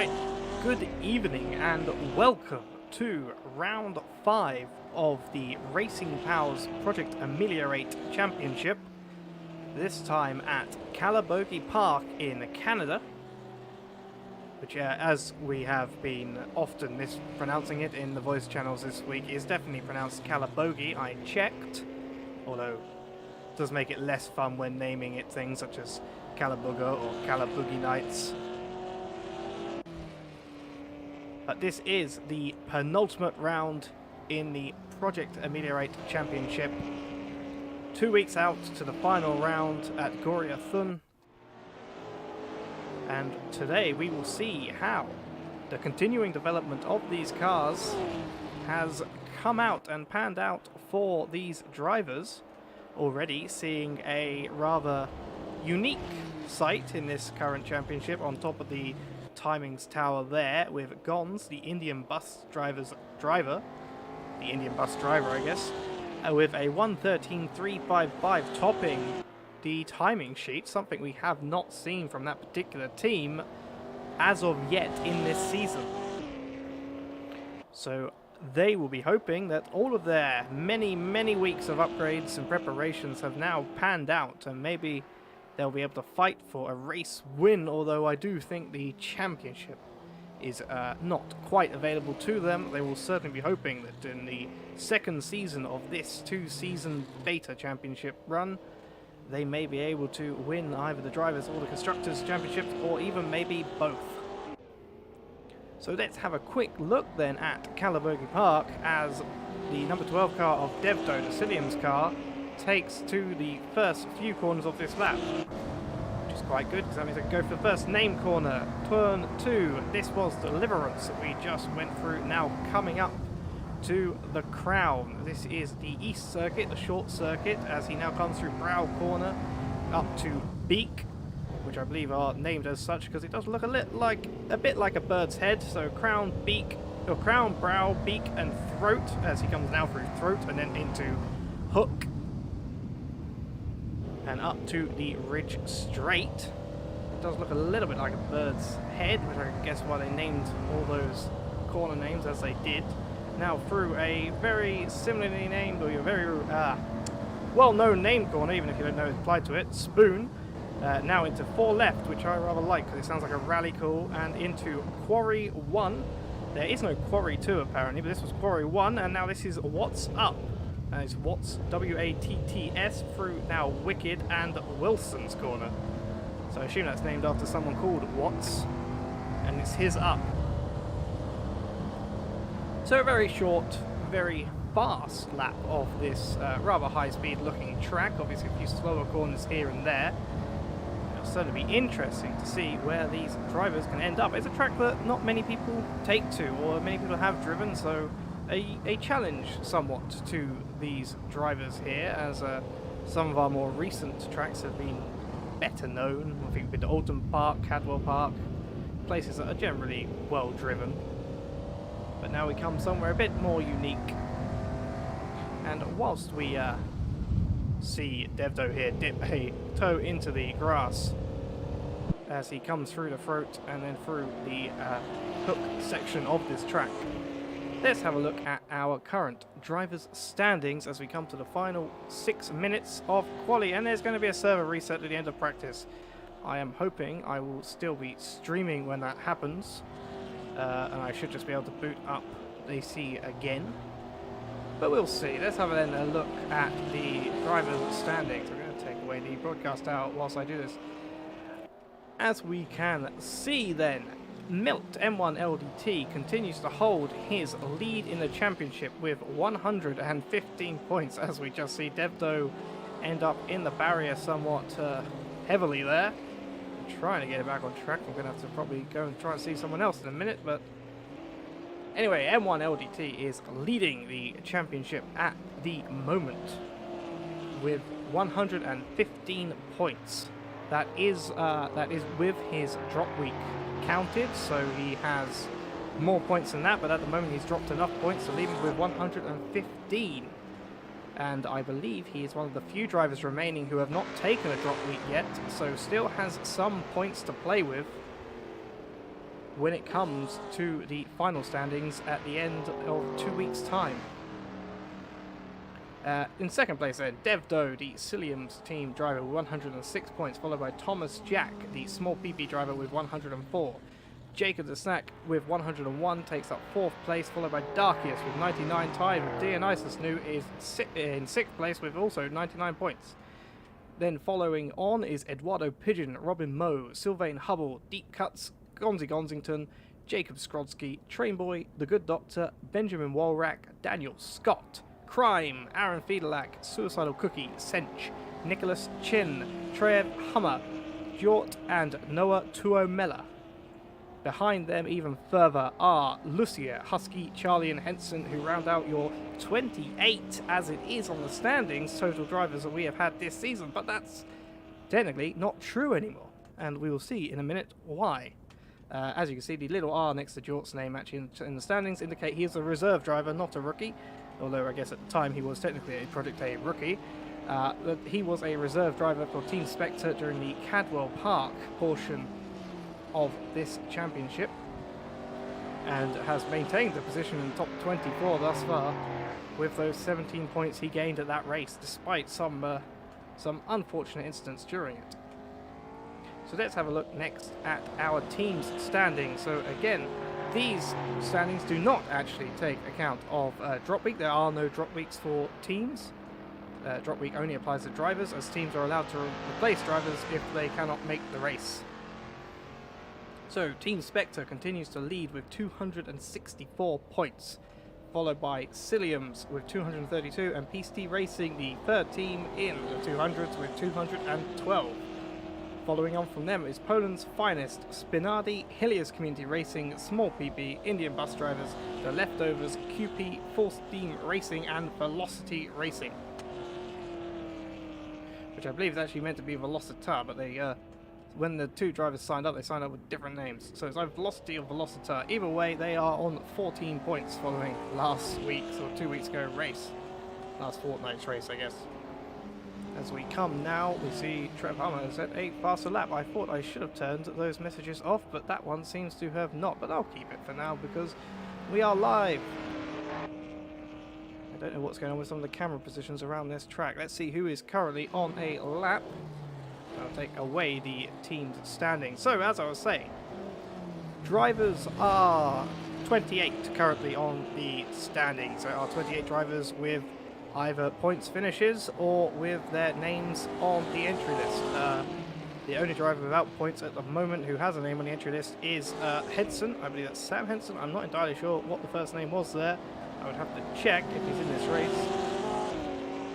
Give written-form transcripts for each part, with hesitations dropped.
Right, good evening and welcome to round 5 of the Racing Pals Project Ameliorate Championship, this time at Calabogie Park in Canada, which as we have been often mispronouncing it in the voice channels this week, is definitely pronounced Calabogie. I checked, although it does make it less fun when naming it things such as Calabogie or Calabogie Nights. But this is the penultimate round in the Project Ameliorate Championship. 2 weeks out to the final round at Goria Thun. And today we will see how the continuing development of these cars has come out and panned out for these drivers. Already seeing a rather unique sight in this current championship on top of the timings tower there, with Gons, the Indian bus driver, I guess, with a 1:13.355 topping the timing sheet, something we have not seen from that particular team as of yet in this season. So they will be hoping that all of their many weeks of upgrades and preparations have now panned out, and maybe they'll be able to fight for a race win, although I do think the championship is not quite available to them. They will certainly be hoping that in the second season of this 2-season beta championship run, they may be able to win either the Drivers' or the Constructors' Championships, or even maybe both. So let's have a quick look then at Calabogie Park as the number 12 car of Devdo, the Cilliam's car, takes to the first few corners of this lap, which is quite good because that means I can go for the first name corner. Turn 2, this was Deliverance that we just went through, now coming up to the Crown. This is the East Circuit, the short circuit, as he now comes through Brow Corner up to Beak, which I believe are named as such because it does look a bit like a bird's head. So Crown, Beak, or Crown, Brow, Beak and Throat, as he comes now through Throat and then into Hook and up to the Ridge Straight. It does look a little bit like a bird's head, which I guess why they named all those corner names as they did. Now through a very similarly named, or your very well-known name corner, even if you don't know it's applied to it, Spoon. Now into 4 left, which I rather like because it sounds like a rally call, and into Quarry 1. There is no Quarry 2 apparently, but this was Quarry 1, and now this is What's Up. It's Watts, W-A-T-T-S, through now Wicked and Wilson's corner. So I assume that's named after someone called Watts, and it's his up. So a very short, very fast lap of this rather high-speed looking track. Obviously a few slower corners here and there. It'll certainly be interesting to see where these drivers can end up. It's a track that not many people take to, or many people have driven, so a challenge somewhat to these drivers here, as some of our more recent tracks have been better known. I think we've been to Alton Park, Cadwell Park, places that are generally well driven. But now we come somewhere a bit more unique. And whilst we see Devdo here dip a toe into the grass as he comes through the Throat and then through the Hook section of this track, let's have a look at our current drivers' standings as we come to the final 6 minutes of quali. And there's going to be a server reset at the end of practice. I am hoping I will still be streaming when that happens. And I should just be able to boot up AC again. But we'll see. Let's have then a look at the drivers' standings. I'm going to take away the broadcast out whilst I do this. As we can see then, Milt M1 LDT continues to hold his lead in the championship with 115 points, as we just see Devdo end up in the barrier somewhat heavily there. Trying to get it back on track. I'm going to have to probably go and try and see someone else in a minute, but anyway, M1 LDT is leading the championship at the moment with 115 points. That is with his drop week counted, so he has more points than that, but at the moment he's dropped enough points to leave him with 115. And I believe he is one of the few drivers remaining who have not taken a drop week yet, so still has some points to play with. when it comes to the final standings at the end of 2 weeks' time. In second place then, Devdo, the Cilium's team driver with 106 points, followed by Thomas Jack, the small PP driver with 104. Jacob the Snack with 101 takes up 4th place, followed by Darkius with 99, tied with Dionysus Nu is in 6th place with also 99 points. Then following on is Eduardo Pigeon, Robin Moe, Sylvain Hubble, Deep Cuts, Gonzi Gonzington, Jacob Skrodsky, Trainboy, The Good Doctor, Benjamin Walrack, Daniel Scott, Crime, Aaron Fiedelack, Suicidal Cookie, Sench, Nicholas Chin, Trev Hummer, Jort and Noah Tuomela. Behind them even further are Lucia, Husky, Charlie and Henson, who round out your 28 as it is on the standings total drivers that we have had this season, but that's technically not true anymore, and we will see in a minute why. As you can see, the little R next to Jort's name actually in the standings indicate he is a reserve driver, not a rookie, although I guess at the time he was technically a Project A rookie. But he was a reserve driver for Team Spectre during the Cadwell Park portion of this championship, and has maintained the position in top 24 thus far with those 17 points he gained at that race, despite some unfortunate incidents during it. So let's have a look next at our team's standings. So again, these standings do not actually take account of drop week. There are no drop weeks for teams. Drop week only applies to drivers, as teams are allowed to replace drivers if they cannot make the race. So Team Spectre continues to lead with 264 points, followed by Cilium's with 232 and PCT Racing, the third team in the 200s, with 212. Following on from them is Poland's finest, Spinardi, Hilliers Community Racing, Small PP, Indian Bus Drivers, The Leftovers, QP, Full Steam Racing and Velocity Racing. Which I believe is actually meant to be Velocitar, but they when the two drivers signed up, they signed up with different names. So it's either Velocity or Velocitar. Either way, they are on 14 points following last week's or 2 weeks ago race. Last fortnight's race, I guess. As we come now, we see Trev Hummer has set a faster lap. I thought I should have turned those messages off, but that one seems to have not. But I'll keep it for now because we are live. I don't know what's going on with some of the camera positions around this track. Let's see who is currently on a lap. I'll take away the team's standing. So, as I was saying, drivers are 28 currently on the standings. There are 28 drivers with either points finishes or with their names on the entry list. The only driver without points at the moment who has a name on the entry list is Henson. I believe that's Sam Henson. I'm not entirely sure what the first name was there. I would have to check if he's in this race.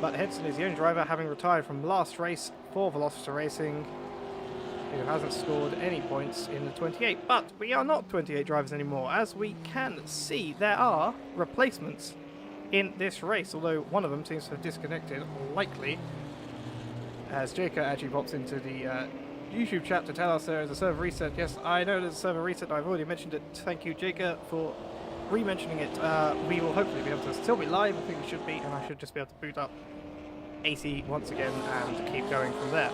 But Henson is the only driver, having retired from last race for Velocity Racing, who hasn't scored any points in the 28. But we are not 28 drivers anymore. As we can see, there are replacements in this race, although one of them seems to have disconnected, likely, as Jacob actually pops into the YouTube chat to tell us there is a server reset. Yes, I know there's a server reset. I've already mentioned it. Thank you, Jacob, for re-mentioning it. We will hopefully be able to still be live. I think we should be, and I should just be able to boot up AC once again and keep going from there.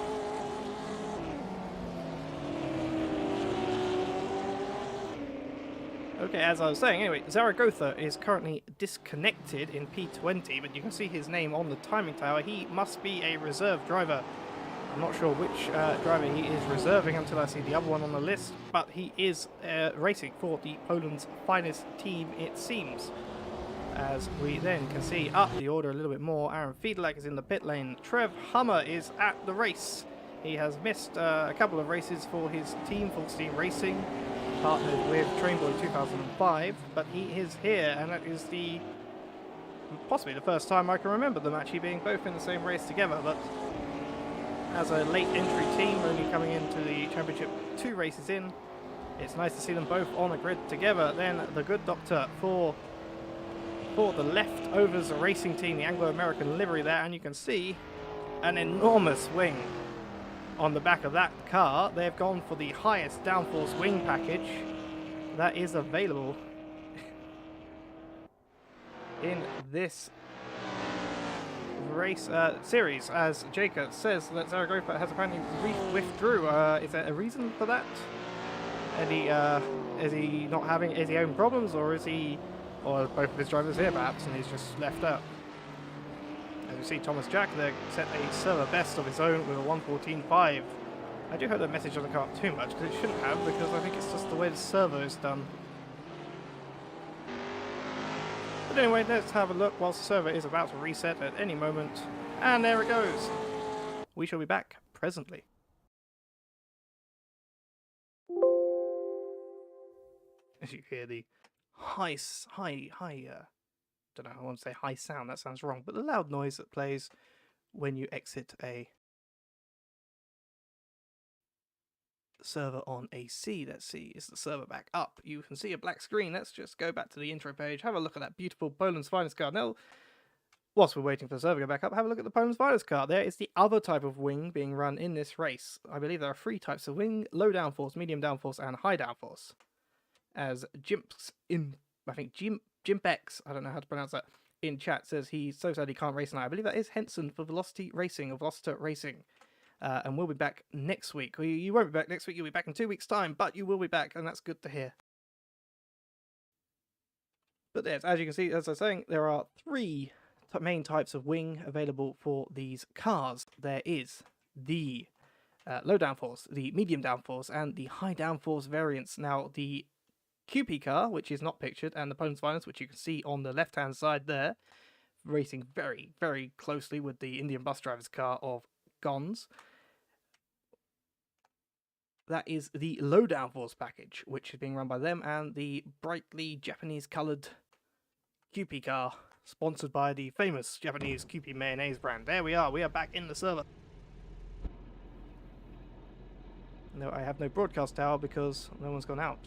Okay, as I was saying, anyway, Zaragoza is currently disconnected in P20, but you can see his name on the timing tower. He must be a reserve driver. I'm not sure which driver he is reserving until I see the other one on the list, but he is racing for the Poland's finest team, it seems. As we then can see up the order a little bit more, Aaron Fiedelack is in the pit lane. Trev Hummer is at the race. He has missed a couple of races for his team, Full Steam Racing, partnered with Trainboy 2005, but he is here, and that is possibly the first time I can remember them actually being both in the same race together. But as a late entry team, only coming into the championship 2 races in, it's nice to see them both on a grid together. Then the Good Doctor for the Leftovers racing team, the Anglo-American livery there, and you can see an enormous wing on the back of that car. They've gone for the highest downforce wing package that is available in this race series, as Jacob says that Zaragoza has apparently withdrew. Is there a reason for that? Is he not having? Is he having problems, or is he, or both of his drivers here perhaps, and he's just left out? As you see, Thomas Jack there set a server best of his own with a 1:14.5. I do hope that message doesn't come up too much, because it shouldn't have, because I think it's just the way the server is done. But anyway, let's have a look whilst the server is about to reset at any moment. And there it goes. We shall be back presently. As you hear the don't know, I want to say high sound, that sounds wrong, but the loud noise that plays when you exit a server on AC. Let's see, is the server back up? You can see a black screen. Let's just go back to the intro page, have a look at that beautiful Poland's Finest car. Now, whilst we're waiting for the server to go back up, have a look at the Poland's Finest car. There is the other type of wing being run in this race. I believe there are 3 types of wing: low downforce, medium downforce, and high downforce. As I think Jimpex, I don't know how to pronounce that, in chat says he's so sad he can't race tonight. I believe that is Henson for Velocity Racing, or Velociter Racing. And we'll be back next week. You won't be back next week, you'll be back in 2 weeks' time, but you will be back, and that's good to hear. But yes, as you can see, as I was saying, there are 3 main types of wing available for these cars. There is the low downforce, the medium downforce, and the high downforce variants. Now, the QP car, which is not pictured, and the Poland's Finest, which you can see on the left-hand side there, racing very, very closely with the Indian bus driver's car of Gons. That is the low downforce package, which is being run by them, and the brightly Japanese-coloured QP car, sponsored by the famous Japanese QP mayonnaise brand. There we are back in the server. No, I have no broadcast tower because no one's gone out.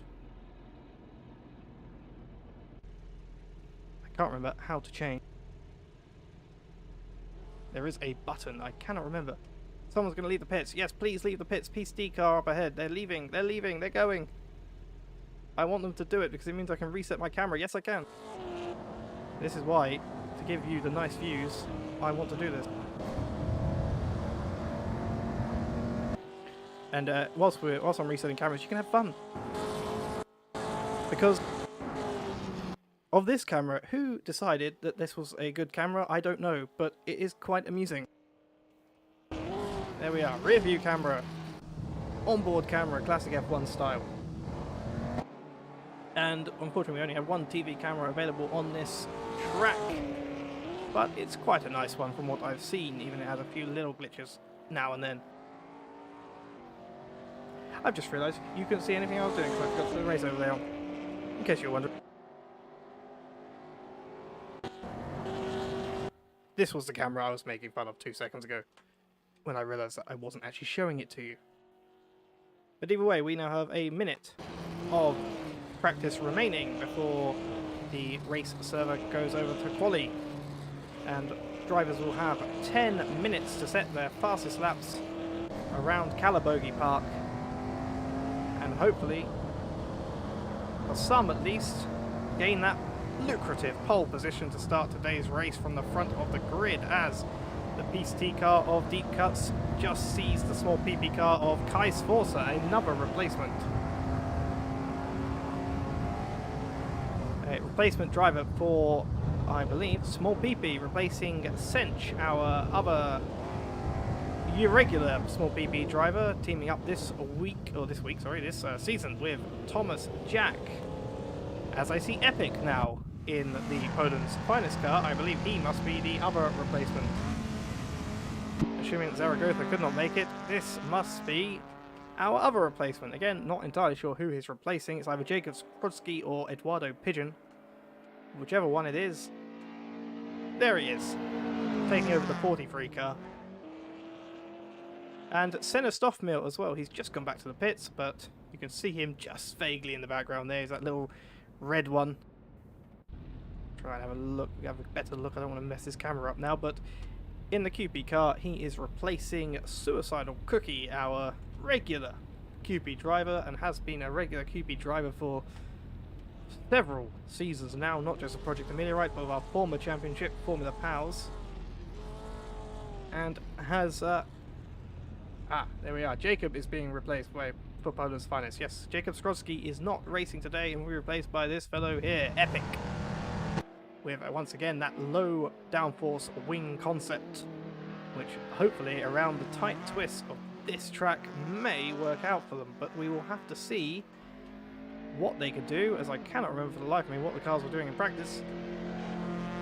I can't remember how to change. There is a button, I cannot remember. Someone's going to leave the pits. Yes, please leave the pits. PSD car up ahead. They're leaving, they're going. I want them to do it because it means I can reset my camera. Yes, I can. This is why, to give you the nice views, I want to do this. And whilst I'm resetting cameras, you can have fun. Because of this camera, who decided that this was a good camera? I don't know, but it is quite amusing. There we are, rear view camera, onboard camera, classic F1 style. And unfortunately we only have one TV camera available on this track, but it's quite a nice one from what I've seen, even it has a few little glitches now and then. I've just realised you couldn't see anything I was doing, so I forgot to put the race over there, in case you're wondering. This was the camera I was making fun of 2 seconds ago, when I realised that I wasn't actually showing it to you. But either way, we now have a minute of practice remaining before the race server goes over to quali. And drivers will have 10 minutes to set their fastest laps around Calabogie Park. And hopefully, for some at least, gain that lucrative pole position to start today's race from the front of the grid, as the PST car of Deep Cuts just sees the small PP car of Kais Forza, another replacement. A replacement driver for, I believe, small PP, replacing Sench, our other irregular small PP driver, teaming up this season with Thomas Jack. As I see Epic now in the Poland's Finest car, I believe he must be the other replacement. Assuming Zaragoza could not make it, this must be our other replacement. Again, not entirely sure who he's replacing. It's either Jacob Skrudsky or Eduardo Pigeon. Whichever one it is. There he is, taking over the 43 car. And Senna Stoffmill as well. He's just gone back to the pits, but you can see him just vaguely in the background there. He's that little red one. Try and have a look, have a better look. I don't want to mess this camera up now, but in the QP car, he is replacing Suicidal Cookie, our regular QP driver, and has been a regular QP driver for several seasons now, not just a Project Ameliorate, but of our former championship, Formula Pals. And has, there we are, Jacob is being replaced by for Poland's finest. Yes, Jacob Skrowski is not racing today and will be replaced by this fellow here, Epic. With, once again, that low downforce wing concept, which hopefully around the tight twist of this track may work out for them, but we will have to see what they could do, as I cannot remember for the life of me what the cars were doing in practice,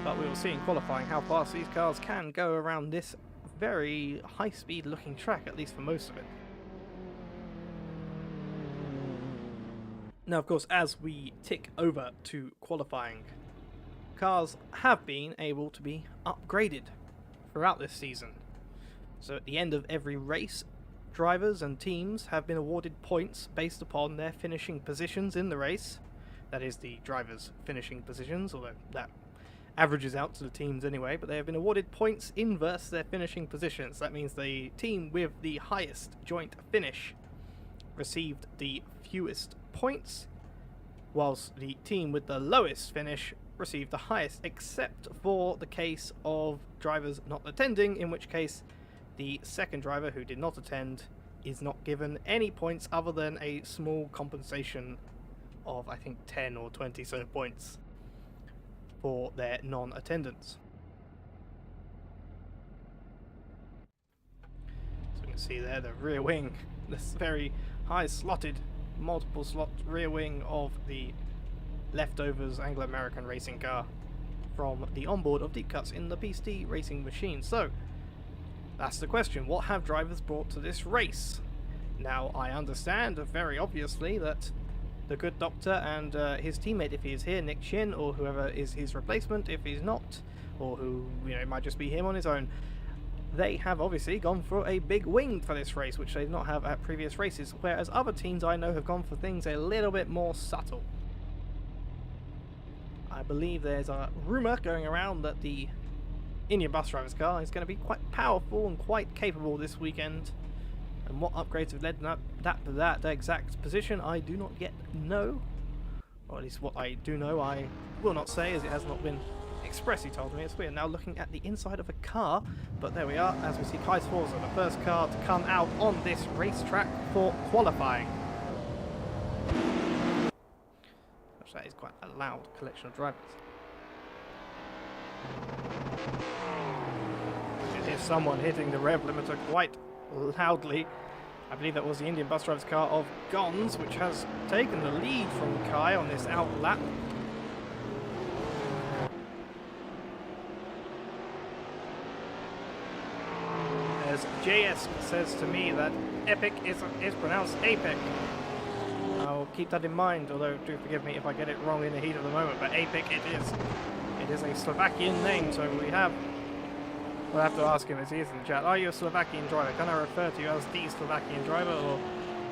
but we will see in qualifying how fast these cars can go around this very high-speed looking track, at least for most of it. Now, of course, as we tick over to qualifying, cars have been able to be upgraded throughout this season. So at the end of every race, drivers and teams have been awarded points based upon their finishing positions in the race. That is, the drivers' finishing positions, although that averages out to the teams anyway, but they have been awarded points inverse their finishing positions. That means the team with the highest joint finish received the fewest points, whilst the team with the lowest finish received the highest, except for the case of drivers not attending, in which case the second driver who did not attend is not given any points other than a small compensation of, I think, 10 or 20 so points for their non-attendance. So you can see there the rear wing, this very high slotted, multiple slot rear wing of the leftovers Anglo-American racing car from the onboard of Deep Cuts in the Beastie racing machine. So that's the question, what have drivers brought to this race? Now, I understand very obviously that the good doctor and his teammate, if he is here, Nick Chin, or whoever is his replacement if he's not, or who, you know, it might just be him on his own, they have obviously gone for a big wing for this race, which they did not have at previous races, whereas other teams I know have gone for things a little bit more subtle. I believe there's a rumour going around that the Indian bus driver's car is going to be quite powerful and quite capable this weekend. And what upgrades have led to that exact position, I do not yet know. Or at least what I do know, I will not say, as it has not been expressly told me. As we are now looking at the inside of a car, but there we are, as we see Kais Forza, the first car to come out on this racetrack for qualifying. Gosh, that is quite a loud collection of drivers. You can hear someone hitting the rev limiter quite loudly. I believe that was the Indian bus driver's car of Gons, which has taken the lead from Kai on this out lap. As JS says to me that Epic is pronounced Apic. I'll keep that in mind, although do forgive me if I get it wrong in the heat of the moment, but Apic it is. It is a Slovakian name, so we'll have to ask him as he is in the chat. Are you a Slovakian driver? Can I refer to you as the Slovakian driver? Or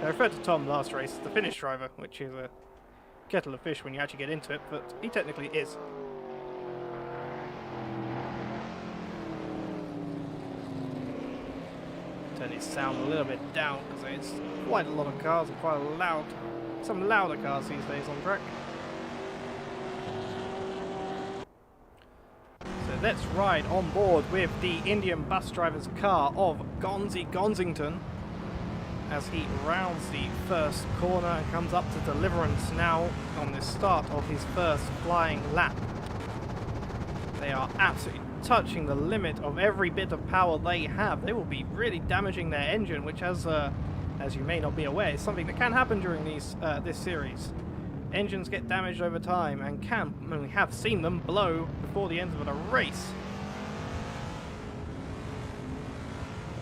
I referred to Tom last race as the Finnish driver, which is a kettle of fish when you actually get into it, but he technically is. Turn his sound a little bit down because it's quite a lot of cars and quite loud. Some louder cars these days on track. Let's ride on board with the Indian bus driver's car of Gonzi Gonsington as he rounds the first corner and comes up to Deliverance now on the start of his first flying lap. They are absolutely touching the limit of every bit of power they have. They will be really damaging their engine, which as you may not be aware, is something that can happen during this series. Engines get damaged over time and we have seen them blow before the end of a race.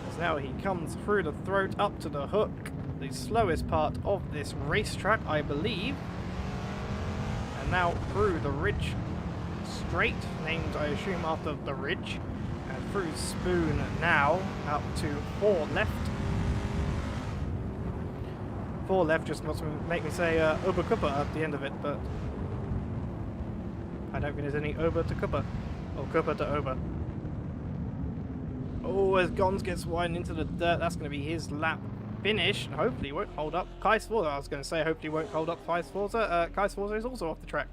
As now he comes through the throat up to the hook, the slowest part of this racetrack, I believe. And now through the ridge straight, named I assume after the ridge, and through Spoon now up to 4 left. 4 left just must make me say Ober Cooper at the end of it, but I don't think there's any Ober to Cooper, or Cooper to Ober. Oh, as Gons gets wide into the dirt, that's going to be his lap finish. Hopefully he won't hold up Kais Forza. I was going to say hopefully he won't hold up Kais Forza. Kais Forza is also off the track.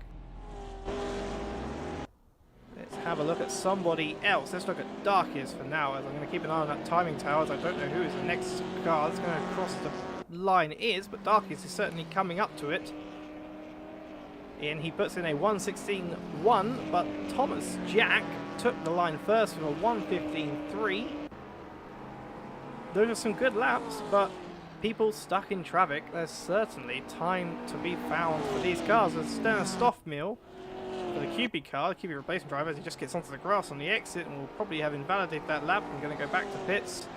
Let's have a look at somebody else. Let's look at Darkis for now, as I'm going to keep an eye on that timing tower, as I don't know who is the next car that's going to cross the line is, but Darkest is certainly coming up to it. And he puts in a 1:16.1, but Thomas Jack took the line first with a 1:15.3. Those are some good laps, but people stuck in traffic, there's certainly time to be found for these cars. There's Stenner Stoffmeal for the QP car, the QP replacement driver, as he just gets onto the grass on the exit and will probably have invalidated that lap. I'm going to go back to pits.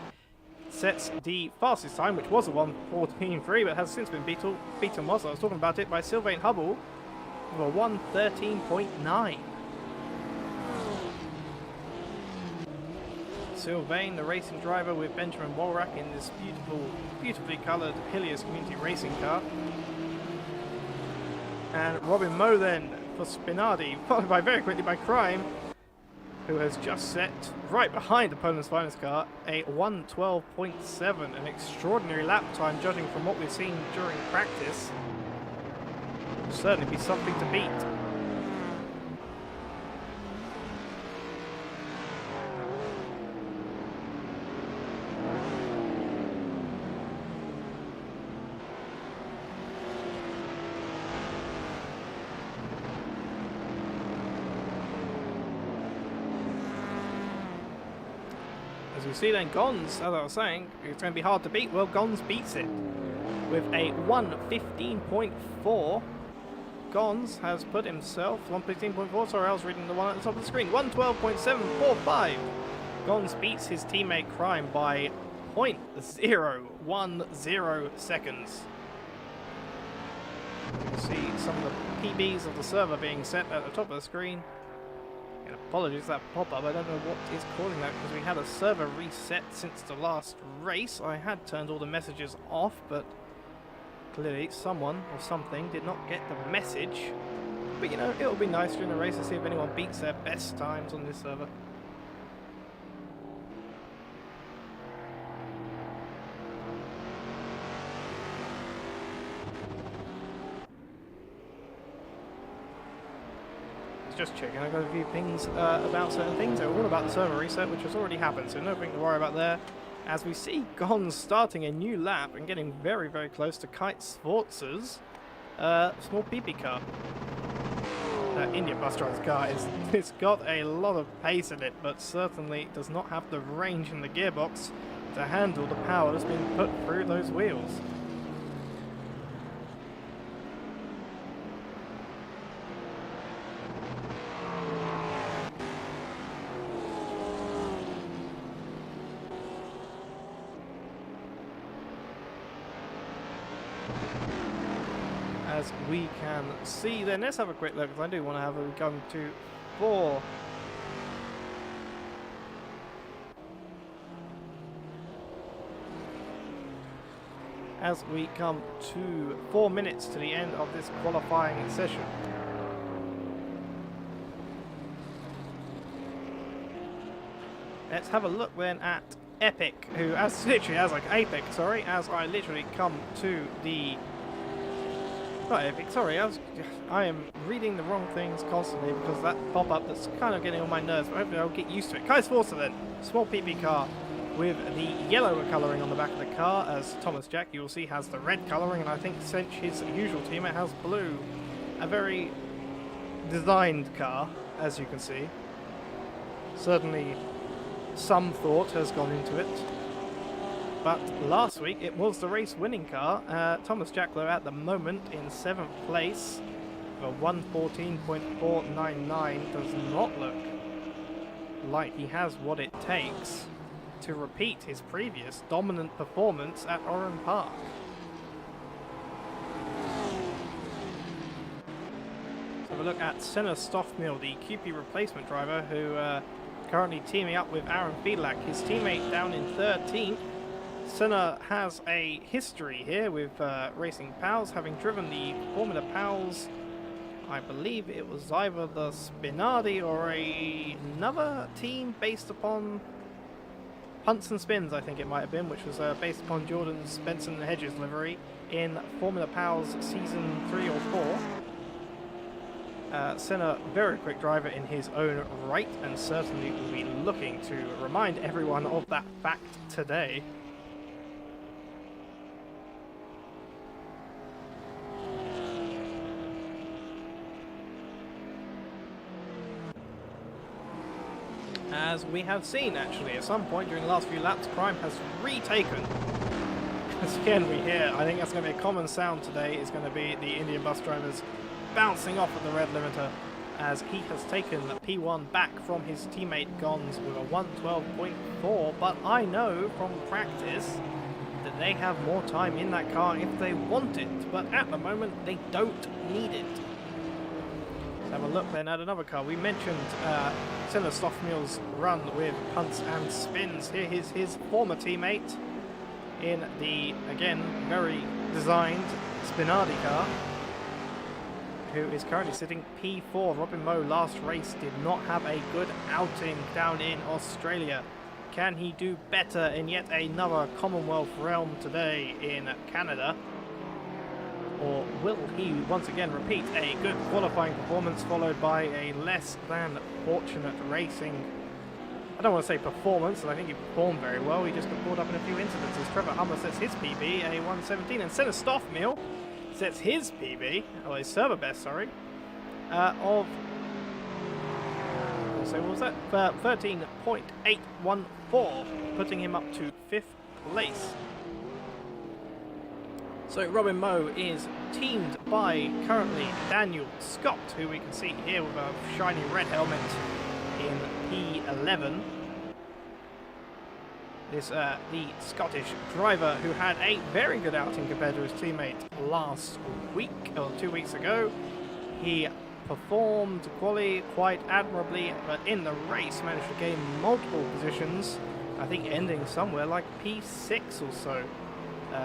Sets the fastest time, which was a 1:14.3, but has since been beaten whilst I was talking about it by Sylvain Hubble with a 1:13.9. Sylvain, the racing driver with Benjamin Walrack in this beautifully coloured Helios Community Racing car. And Robin Moe then for Spinardi, followed by very quickly by Crime, who has just set right behind opponent's finest car a 1:12.7, an extraordinary lap time judging from what we've seen during practice. Will certainly be something to beat. As we see then, Gons, as I was saying, it's going to be hard to beat. Well, Gons beats it with a 1:15.4. Gons has put himself 1:15.4. Sorry, I was reading the one at the top of the screen. 1:12.745. Gons beats his teammate Crime by 0.010 seconds. You can see some of the PBs of the server being set at the top of the screen. And apologies that pop-up, I don't know what is causing that because we had a server reset since the last race. I had turned all the messages off, but clearly someone or something did not get the message. But you know, it'll be nice during the race to see if anyone beats their best times on this server. Just checking, I got a few pings about certain things. They were all about the server reset, which has already happened, so nothing to worry about there. As we see Gons starting a new lap and getting very, very close to Kite Sforza's small PP car. That India bus driver's car it's got a lot of pace in it, but certainly does not have the range in the gearbox to handle the power that's been put through those wheels. As we can see then, let's have a quick look, because I do want to have a go to 4. As we come to 4 minutes to the end of this qualifying session. Let's have a look then at Epic, who as I literally come to the not Epic, sorry, I am reading the wrong things constantly because that pop-up that's kind of getting on my nerves, but hopefully I'll get used to it. Kite Sforza then, small PP car with the yellow colouring on the back of the car, as Thomas Jack, you will see, has the red colouring, and I think Cinch, his usual teammate, has blue. A very designed car, as you can see. Certainly some thought has gone into it. But last week it was the race winning car. Thomas Jack, though, at the moment in 7th place for 1:14.499, does not look like he has what it takes to repeat his previous dominant performance at Oran Park. Let's have a look at Senna Stoffmeal, the QP replacement driver, who currently teaming up with Aaron Fiedlach, his teammate down in 13th. Senna has a history here with Racing Pals, having driven the Formula Pals. I believe it was either the Spinardi or another team based upon Punts and Spins, I think it might have been, which was based upon Jordan's Benson Hedges livery in Formula Pals Season 3 or 4. Senna, very quick driver in his own right, and certainly will be looking to remind everyone of that fact today. as we have seen actually at some point during the last few laps, Crime has retaken. As again we hear, I think that's going to be a common sound today, is going to be the Indian bus drivers bouncing off at the red limiter, as he has taken the P1 back from his teammate Gons with a 112.4, but I know from practice that they have more time in that car if they want it, but at the moment they don't need it. Let's have a look then at another car. We mentioned Senna Stoffmuir's run with punts and spins. Here is his former teammate in the, again, very designed Spinardi car, who is currently sitting P4. Robin Moe last race did not have a good outing down in Australia. Can he do better in yet another Commonwealth realm today in Canada? Or will he once again repeat a good qualifying performance followed by a less than fortunate racing? I don't want to say performance, and I think he performed very well. He just got caught up in a few incidences. Trevor Hummer sets his PB, a 117, and Senna Stoffmuir sets his PB, or his server best, sorry, of, so what was that? 13.814, putting him up to 5th place. So Robin Moe is teamed by currently Daniel Scott, who we can see here with a shiny red helmet in P11. This the Scottish driver who had a very good outing compared to his teammate last week, or 2 weeks ago. He performed quite admirably, but in the race managed to gain multiple positions, I think ending somewhere like P6 or so.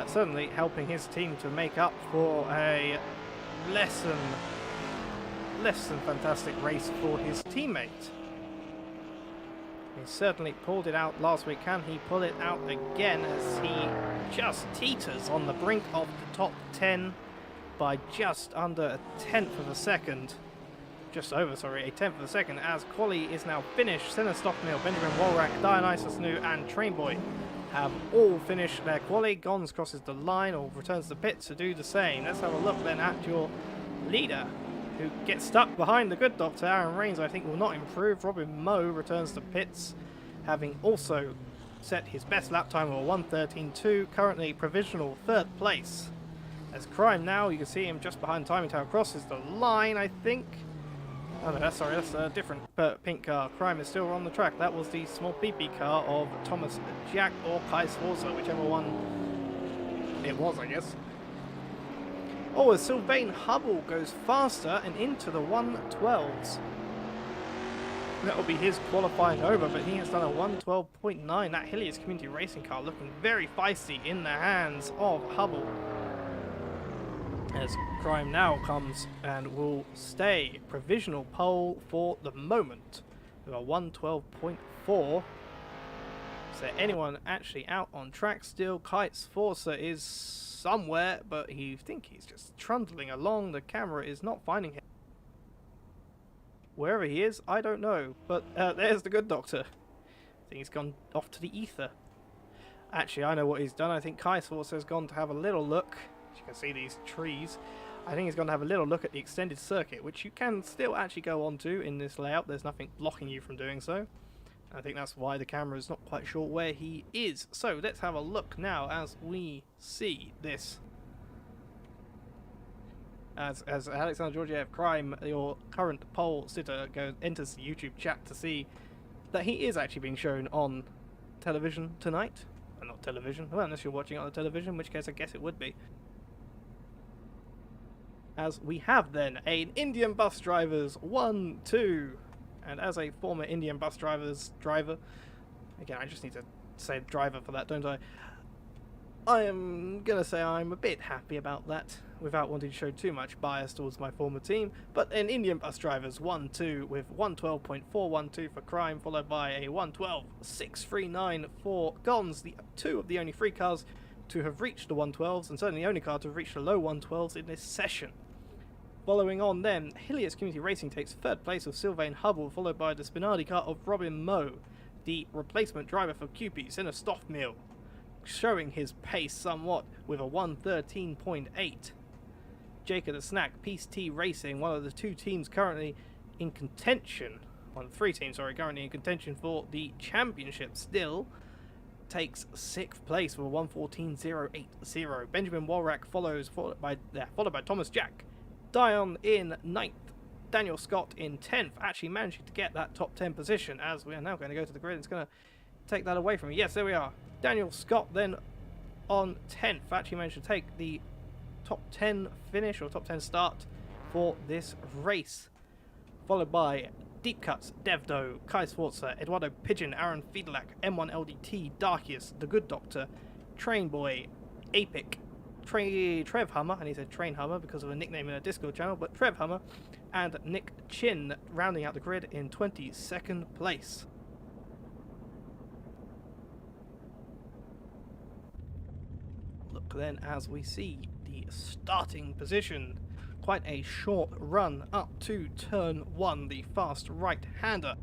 Certainly helping his team to make up for a less than fantastic race for his teammate. He certainly pulled it out last week. Can he pull it out again as he just teeters on the brink of the top 10 by just under a tenth of a second? Just over, sorry, a tenth of a second, as quali is now finished. Senna Stoffmuir, Benjamin Walrack, Dionysus New and Trainboy have all finished their quali. Gons crosses the line or returns the pits to do the same. Let's have a look then at your leader, who gets stuck behind the good doctor. Aaron Rains, I think, will not improve. Robin Moe returns to pits, having also set his best lap time of 1:13.2, currently provisional 3rd place. As Crime now, you can see him just behind Timing Tower, crosses the line, I think. Oh no, that's a different pink car. Crime is still on the track. That was the small PP car of Thomas Jack or Kai Sforza, whichever one it was, I guess. Oh, as Sylvain Hubble goes faster and into the 112s. That will be his qualifying over, but he has done a 112.9. That Hilliers Community Racing car looking very feisty in the hands of Hubble. As Crime now comes and will stay provisional pole for the moment with a 112.4. Is there anyone actually out on track still? Kite Forza is somewhere, but you think he's just trundling along. The camera is not finding him. Wherever he is, I don't know. But there's the good doctor. I think he's gone off to the ether. Actually, I know what he's done. I think Kai Sforza has gone to have a little look. As you can see these trees. I think he's going to have a little look at the extended circuit, which you can still actually go onto in this layout. There's nothing blocking you from doing so. I think that's why the camera is not quite sure where he is. So let's have a look now as we see this. As Alexander Georgiev, Crime, your current poll sitter, enters the YouTube chat to see that he is actually being shown on television tonight. Well, not television, well, unless you're watching it on the television, in which case I guess it would be. As we have then an Indian bus drivers 1-2. And as a former Indian bus driver, again, I just need to say driver for that, don't I? I am going to say I'm a bit happy about that, without wanting to show too much bias towards my former team. But an Indian bus drivers 1-2 with 112.412 for Crime, followed by a 112.639 for Gons, the two of the only three cars to have reached the 112s, and certainly the only car to have reached the low 112s in this session. Following on then, Hilliers Community Racing takes 3rd place with Sylvain Hubble, followed by the Spinardi car of Robin Moe, the replacement driver for QP, Senna Stoffmuir, showing his pace somewhat with a 113.8. Jacob the Snack, Peace T Racing, one of the two teams currently in contention one of the 3 teams, sorry, currently in contention for the championship still, takes 6th place with a 1:14.080. Benjamin Walrack followed by Thomas Jack. Dion in 9th. Daniel Scott in 10th, actually managing to get that top 10 position, as we are now going to go to the grid. It's going to take that away from me. Yes, there we are. Daniel Scott then on 10th, actually managed to take the top 10 finish, or top 10 start for this race. Followed by Deep Cuts, Devdo, Kai Sforza, Eduardo Pigeon, Aaron Fiedlak, M1LDT, Darkius, The Good Doctor, Train Boy, Apic, Trev Hummer, and he said Train Hummer because of a nickname in a Discord channel, but Trev Hummer, and Nick Chin rounding out the grid in 22nd place. Look then as we see the starting position. Quite a short run up to turn 1, the fast right-hander.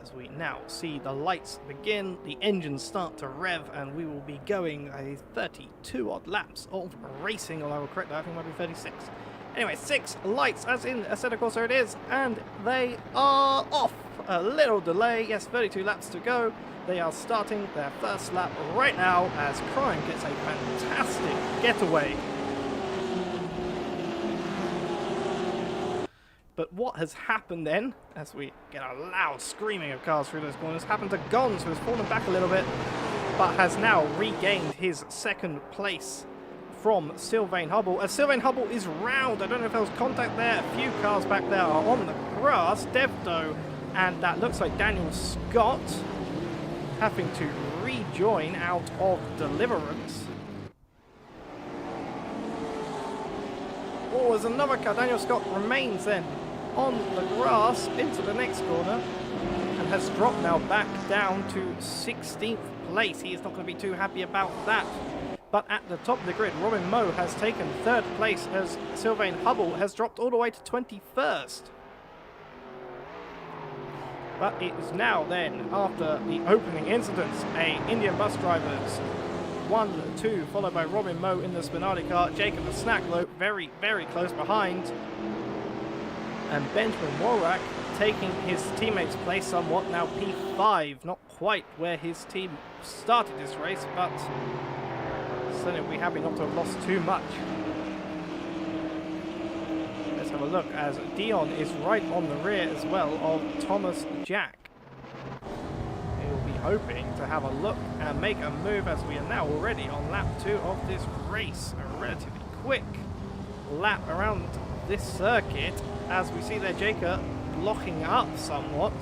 As we now see the lights begin, the engines start to rev, and we will be going a 32 odd laps of racing, although I will correct that, I think it might be 36. Anyway, 6 lights, as in Assetto Corsa it is, and they are off. A little delay, yes, 32 laps to go. They are starting their first lap right now as Crime gets a fantastic getaway. But what has happened then, as we get a loud screaming of cars through those corners, happened to Gons, who has fallen back a little bit, but has now regained his 2nd place from Sylvain Hubble. As Sylvain Hubble is round, I don't know if there was contact there, a few cars back there are on the grass, Devdo, and that looks like Daniel Scott having to rejoin out of Deliverance. Oh, there's another car. Daniel Scott remains then on the grass into the next corner and has dropped now back down to 16th place. He is not going to be too happy about that. But at the top of the grid, Robin Moe has taken 3rd place as Sylvain Hubble has dropped all the way to 21st. But it is now then, after the opening incidents, Indian bus drivers 1, 2, followed by Robin Moe in the Spinardi car, Jacob the Snacklope very, very close behind, and Benjamin Walrack taking his teammate's place somewhat, now P5, not quite where his team started this race, but certainly we'll be happy not to have lost too much. Let's have a look as Dion is right on the rear as well of Thomas Jack. Hoping to have a look and make a move, as we are now already on lap 2 of this race. A relatively quick lap around this circuit, as we see there Jacob blocking up somewhat.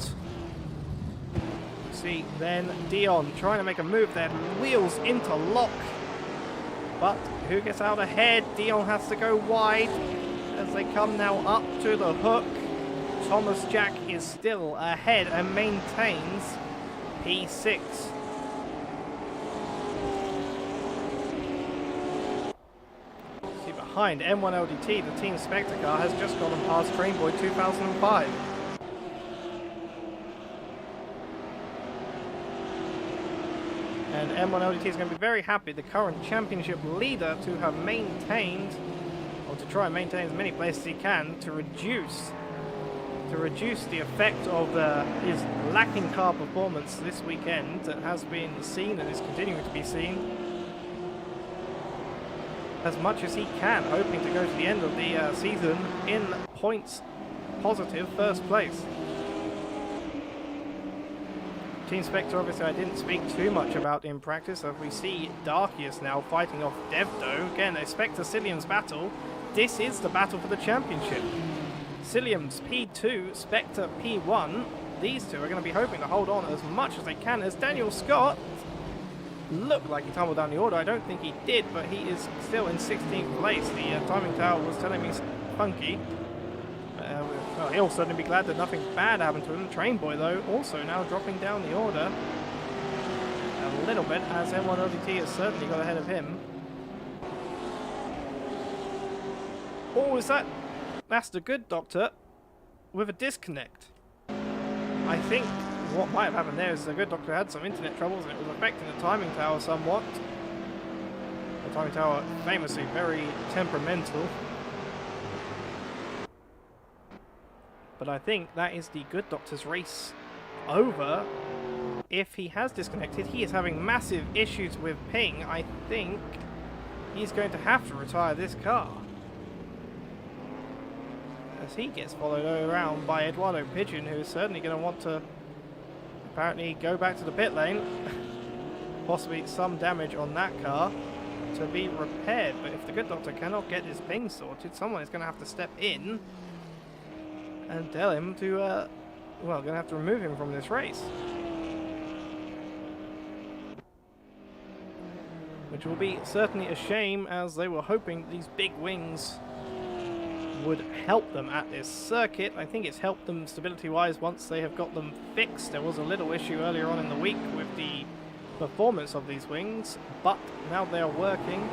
We see then Dion trying to make a move there, wheels interlock, but who gets out ahead? Dion has to go wide as they come now up to the hook. Thomas Jack is still ahead and maintains P6. See behind M1LDT, the Team Spectre car has just gotten past Trainboy 2005. And M1LDT is going to be very happy, the current championship leader, to have maintained, or to try and maintain as many places as he can, to reduce the effect of his lacking car performance this weekend that has been seen and is continuing to be seen, as much as he can, hoping to go to the end of the season in points positive 1st place. Team Spectre, obviously I didn't speak too much about in practice, as we see Darkius now fighting off Devdo. Again, a Spectre-Cillians battle. This is the battle for the championship. Cilliams P2, Spectre P1. These two are going to be hoping to hold on as much as they can, as Daniel Scott looked like he tumbled down the order. I don't think he did, but he is still in 16th place. The timing tower was telling me funky. Well, he'll certainly be glad that nothing bad happened to him. Train Boy, though, also now dropping down the order a little bit, as M1LDT has certainly got ahead of him. Oh, is that... That's the Good Doctor with a disconnect. I think what might have happened there is the Good Doctor had some internet troubles and it was affecting the timing tower somewhat. The timing tower famously very temperamental. But I think that is the Good Doctor's race over. If he has disconnected, he is having massive issues with ping. I think he's going to have to retire this car, as he gets followed around by Eduardo Pigeon, who is certainly going to want to apparently go back to the pit lane. Possibly some damage on that car to be repaired. But if the Good Doctor cannot get his ping sorted, someone is going to have to step in and tell him to, well, going to have to remove him from this race. Which will be certainly a shame, as they were hoping these big wings would help them at this circuit. I think it's helped them stability-wise once they have got them fixed. There was a little issue earlier on in the week with the performance of these wings, but now they are working.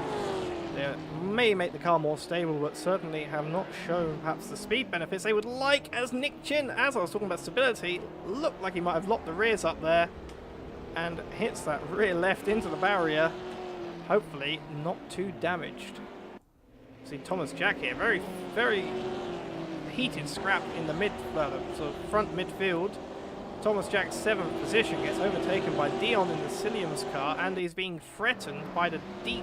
They may make the car more stable, but certainly have not shown perhaps the speed benefits they would like, as Nick Chin, as I was talking about stability, looked like he might have locked the rears up there and hits that rear left into the barrier. Hopefully not too damaged. See Thomas Jack here, very, very heated scrap in the sort of front midfield. Thomas Jack's 7th position gets overtaken by Dion in the Cilliams car, and is being threatened by the the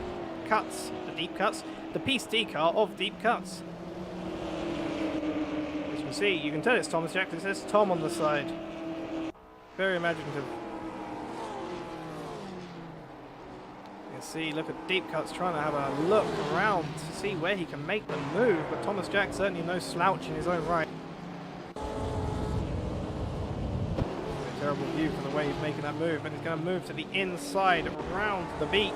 Piece D car of Deep Cuts. As you can see, you can tell it's Thomas Jack. It says Tom on the side. Very imaginative. See, look at Deep Cuts trying to have a look around to see where he can make the move, but Thomas Jack certainly no slouch in his own right. A terrible view from the way he's making that move, but he's going to move to the inside around the beak.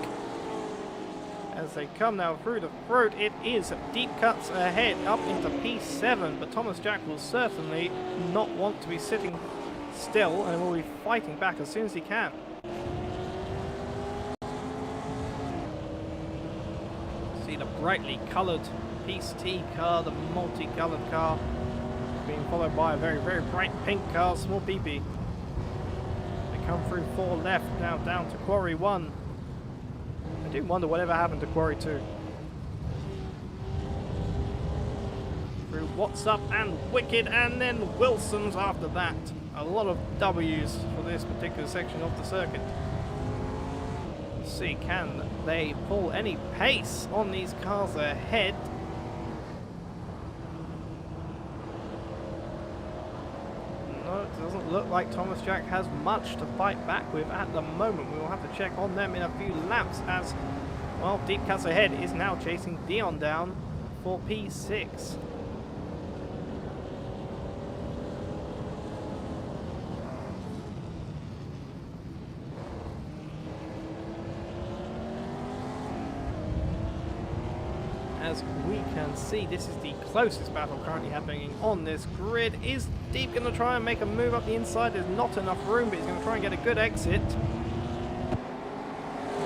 As they come now through the throat, it is Deep Cuts ahead up into P7, but Thomas Jack will certainly not want to be sitting still and will be fighting back as soon as he can. The brightly coloured Piece T car, the multi-coloured car, being followed by a very, very bright pink car, small PP. They come through 4 left, now down to Quarry 1. I do wonder whatever happened to Quarry 2. Through What's Up and Wicked, and then Wilson's after that. A lot of W's for this particular section of the circuit. See, can they pull any pace on these cars ahead? No, it doesn't look like Thomas Jack has much to fight back with at the moment. We will have to check on them in a few laps, as, well, Deep Cuts ahead is now chasing Dion down for P6. As we can see, this is the closest battle currently happening on this grid. Is Deep going to try and make a move up the inside? There's not enough room, but he's going to try and get a good exit.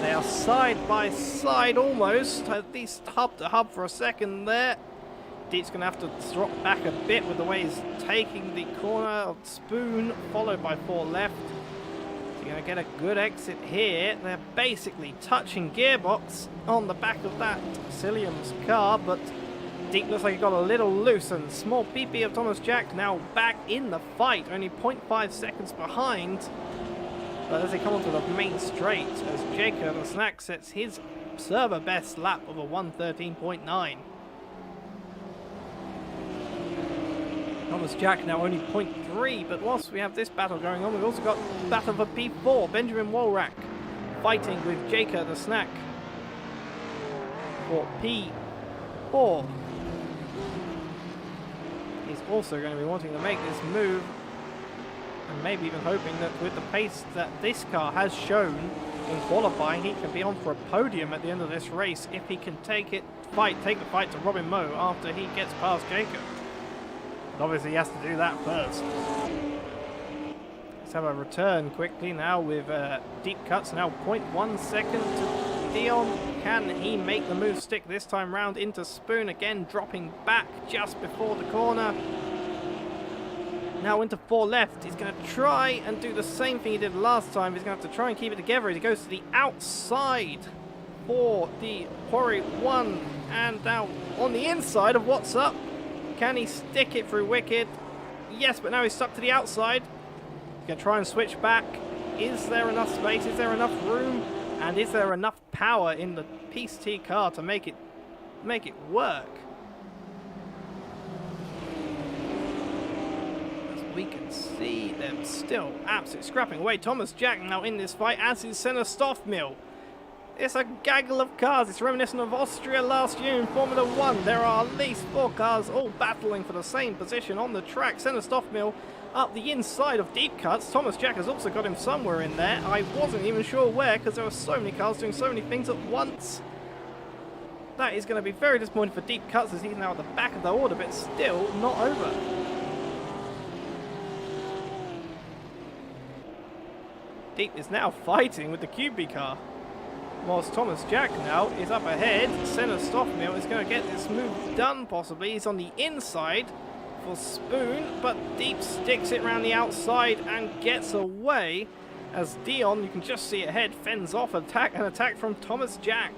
They are side by side almost, at least hub to hub for a second there. Deep's going to have to drop back a bit with the way he's taking the corner of Spoon, followed by 4 left. You're going to get a good exit here. They're basically touching gearbox on the back of that Cilliams car, but Deep looks like he got a little loose, and small PP of Thomas Jack now back in the fight, only 0.5 seconds behind. But as they come onto the main straight, as Jacob the Snack sets his server best lap of a 1:13.9. Thomas Jack now only 0.3, but whilst we have this battle going on, we've also got battle for P4. Benjamin Wolrack fighting with Jacob the Snack for P4. He's also going to be wanting to make this move, and maybe even hoping that with the pace that this car has shown in qualifying, he can be on for a podium at the end of this race if he can take the fight to Robin Moe after he gets past Jacob. Obviously he has to do that first. Let's have a return quickly now with Deep Cuts now 0.1 second to Dion. Can he make the move stick this time round into Spoon, again dropping back just before the corner. Now into 4 left. He's going to try and do the same thing he did last time. He's going to have to try and keep it together as he goes to the outside for the Quarry 1, and now on the inside of What's Up. Can he stick it through Wicked? Yes, but now he's stuck to the outside. He's going to try and switch back. Is there enough space? Is there enough room? And is there enough power in the Piste T car to make it work? As we can see, they're still absolutely scrapping away. Thomas Jack now in this fight, as is Senna Stoffmill. It's a gaggle of cars. It's reminiscent of Austria last year in Formula 1. There are at least 4 cars all battling for the same position on the track. Senna Stoffmill up the inside of deep cuts. Thomas Jack has also got him somewhere in there. I wasn't even sure where because there were so many cars doing so many things at once. That is going to be very disappointing for deep cuts as he's now at the back of the order, but still not over. Deep is now fighting with the QB car. Whilst Thomas Jack now is up ahead, Senna Stoffmill is going to get this move done possibly. He's on the inside for Spoon, but Deep sticks it around the outside and gets away as Dion, you can just see ahead, fends off an attack from Thomas Jack.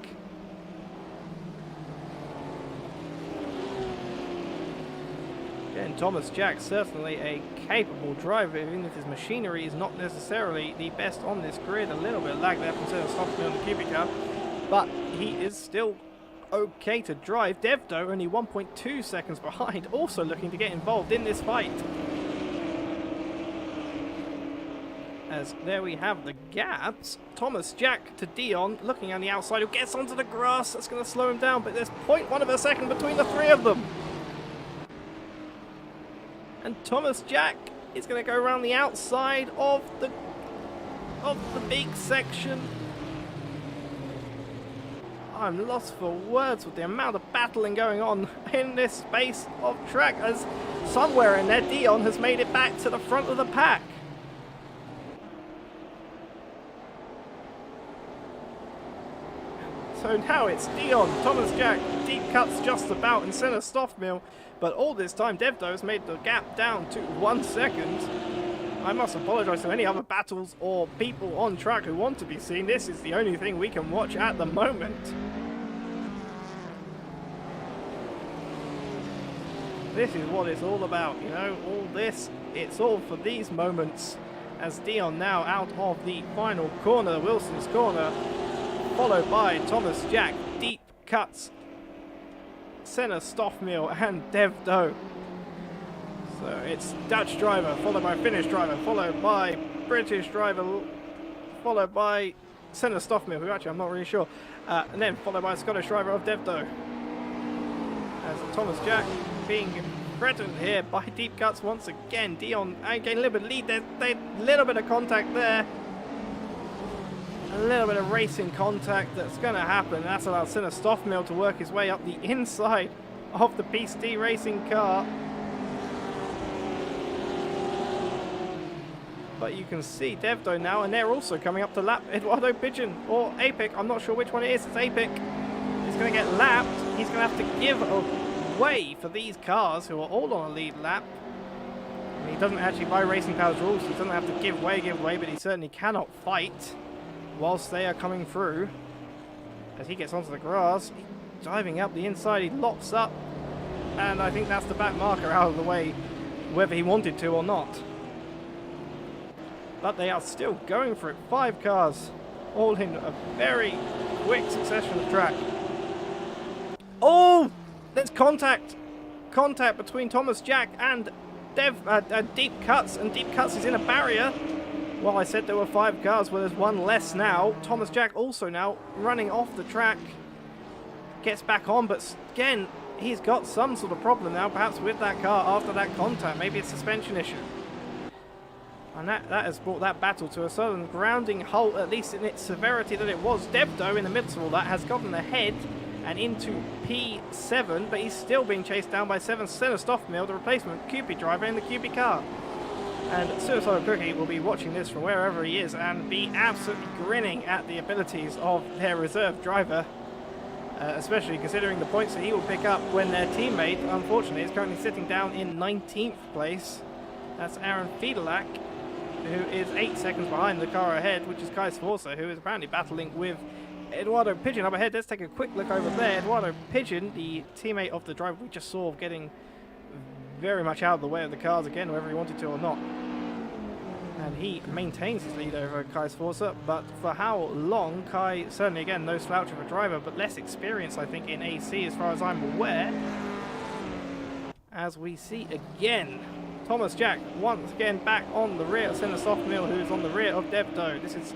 Again, Thomas Jack certainly a capable driver, even if his machinery is not necessarily the best on this grid. A little bit of lag there from Senna Stoffmill on the QB car, but he is still okay to drive. Devdo only 1.2 seconds behind, also looking to get involved in this fight. As there we have the gaps. Thomas Jack to Dion, looking on the outside, who gets onto the grass. That's going to slow him down, but there's 0.1 of a second between the 3 of them. And Thomas Jack is going to go around the outside of the big section. I'm lost for words with the amount of battling going on in this space of track, as somewhere in there Dion has made it back to the front of the pack. So now it's Dion, Thomas Jack, deep cuts just about, and Senna Stoffmill. But all this time Devdo has made the gap down to 1 second. I must apologise to any other battles or people on track who want to be seen. This is the only thing we can watch at the moment. This is what it's all about, you know, all this, it's all for these moments. As Dion now out of the final corner, Wilson's corner, followed by Thomas Jack, deep cuts, Senna Stoffmill and Devdo. So it's Dutch driver, followed by Finnish driver, followed by British driver, followed by Senna Stoffmill, who actually I'm not really sure, and then followed by a Scottish driver of Devdo. As Thomas Jack being threatened here by deep cuts once again. Dion getting a little bit of lead there, a little bit of contact there. A little bit of racing contact that's going to happen. That's allowed Senna Stoffmill to work his way up the inside of the Piste T racing car. But you can see Devdo now, and they're also coming up to lap Eduardo Pigeon, or Apic. I'm not sure which one it is. It's Apic. He's going to get lapped. He's going to have to give way for these cars who are all on a lead lap. I mean, he doesn't actually, by Racing Powers rules, he doesn't have to give way, but he certainly cannot fight whilst they are coming through. As he gets onto the grass, diving up the inside, he locks up, and I think that's the back marker out of the way, whether he wanted to or not. But they are still going for it. 5 cars, all in a very quick succession of track. Oh, there's contact between Thomas Jack and Deep Cuts, and Deep Cuts is in a barrier. Well, I said there were 5 cars, well there's 1 less now. Thomas Jack also now running off the track. Gets back on, but again, he's got some sort of problem now, perhaps with that car after that contact. Maybe a suspension issue. And that has brought that battle to a sudden grounding halt, at least in its severity that it was. Devdo, in the midst of all that, has gotten ahead and into P7, but he's still being chased down by Senna Stoffmill, the replacement QP driver in the QP car. And Suicidal Cookie will be watching this from wherever he is and be absolutely grinning at the abilities of their reserve driver, especially considering the points that he will pick up when their teammate, unfortunately, is currently sitting down in 19th place. That's Aaron Fiedelack, who is 8 seconds behind the car ahead, which is Kai Sforza, who is apparently battling with Eduardo Pigeon up ahead. Let's take a quick look over there. Eduardo Pigeon, the teammate of the driver we just saw, getting very much out of the way of the cars again, whether he wanted to or not. And he maintains his lead over Kai's Forza, but for how long? Kai, certainly again, no slouch of a driver, but less experience, I think, in AC as far as I'm aware. As we see again, Thomas Jack once again back on the rear of Senna Softmill, who's on the rear of Devdo. This is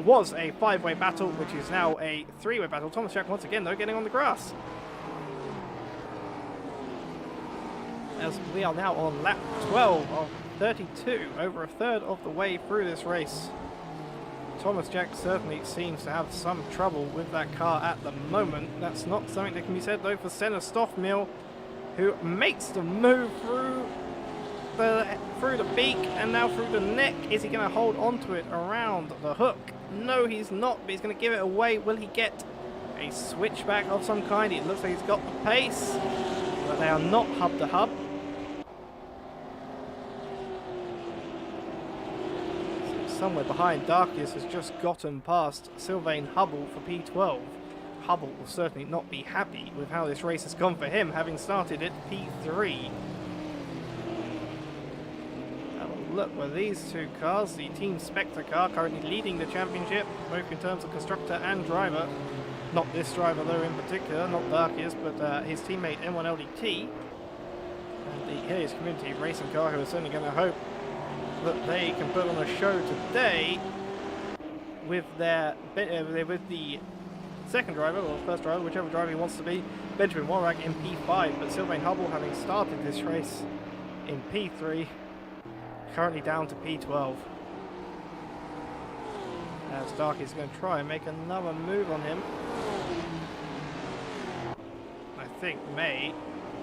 was a 5-way battle, which is now a 3-way battle. Thomas Jack once again, though, getting on the grass. As we are now on lap 12 of 32, over a third of the way through this race. Thomas Jack certainly seems to have some trouble with that car at the moment. That's not something that can be said, though, for Senna Stoffmill, who makes the move through the beak and now through the neck. Is he going to hold onto it around the hook? No, he's not, but he's going to give it away. Will he get a switchback of some kind? It looks like he's got the pace, but they are not hub to hub. Somewhere behind, Darkius has just gotten past Sylvain Hubble for P12. Hubble will certainly not be happy with how this race has gone for him, having started at P3. Have a look where these two cars, the Team Spectre car currently leading the championship, both in terms of constructor and driver. Not this driver though in particular, not Darkius, but his teammate M1LDT. And the Helios Community Racing car, who are certainly going to hope that they can put on a show today with with the second driver, or first driver, whichever driver he wants to be, Benjamin Warrag in P5, but Sylvain Hubble, having started this race in P3, currently down to P12. As Dark is going to try and make another move on him. I think may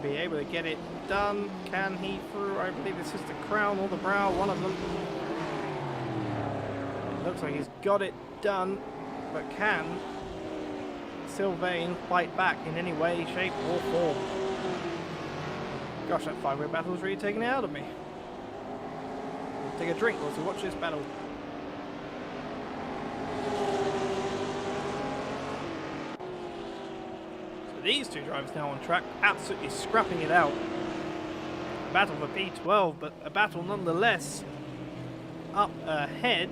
be able to get it done. Can he through? I believe this is the crown or the brow, one of them. It looks like he's got it done, but can Sylvain fight back in any way, shape or form? Gosh, that 5-way battle is really taking it out of me. Take a drink whilst we watch this battle. These two drivers now on track, absolutely scrapping it out. A battle for P12, but a battle nonetheless. Up ahead,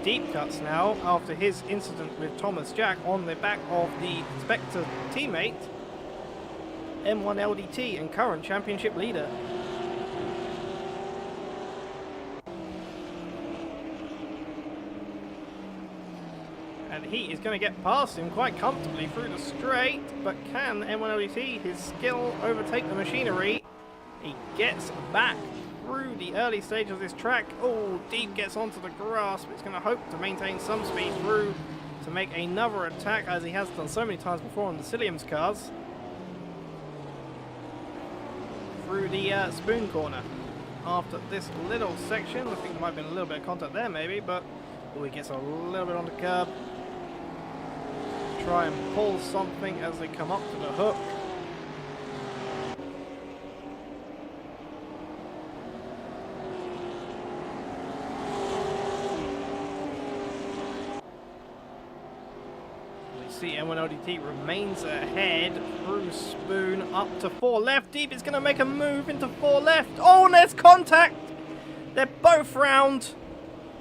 Deep Cuts now, after his incident with Thomas Jack on the back of the Spectre teammate, M1LDT and current championship leader. And he is going to get past him quite comfortably through the straight, but can M1LDT, his skill, overtake the machinery? He gets back through the early stage of this track. Oh, Deep gets onto the grass, but he's going to hope to maintain some speed through to make another attack, as he has done so many times before on the Cilliams cars. Through the spoon corner. After this little section, I think there might have been a little bit of contact there maybe, but oh, he gets a little bit on the curb. Try and pull something as they come up to the hook. We see M1LDT remains ahead through spoon up to 4 left. Deep is going to make a move into 4 left. Oh, and there's contact. They're both round.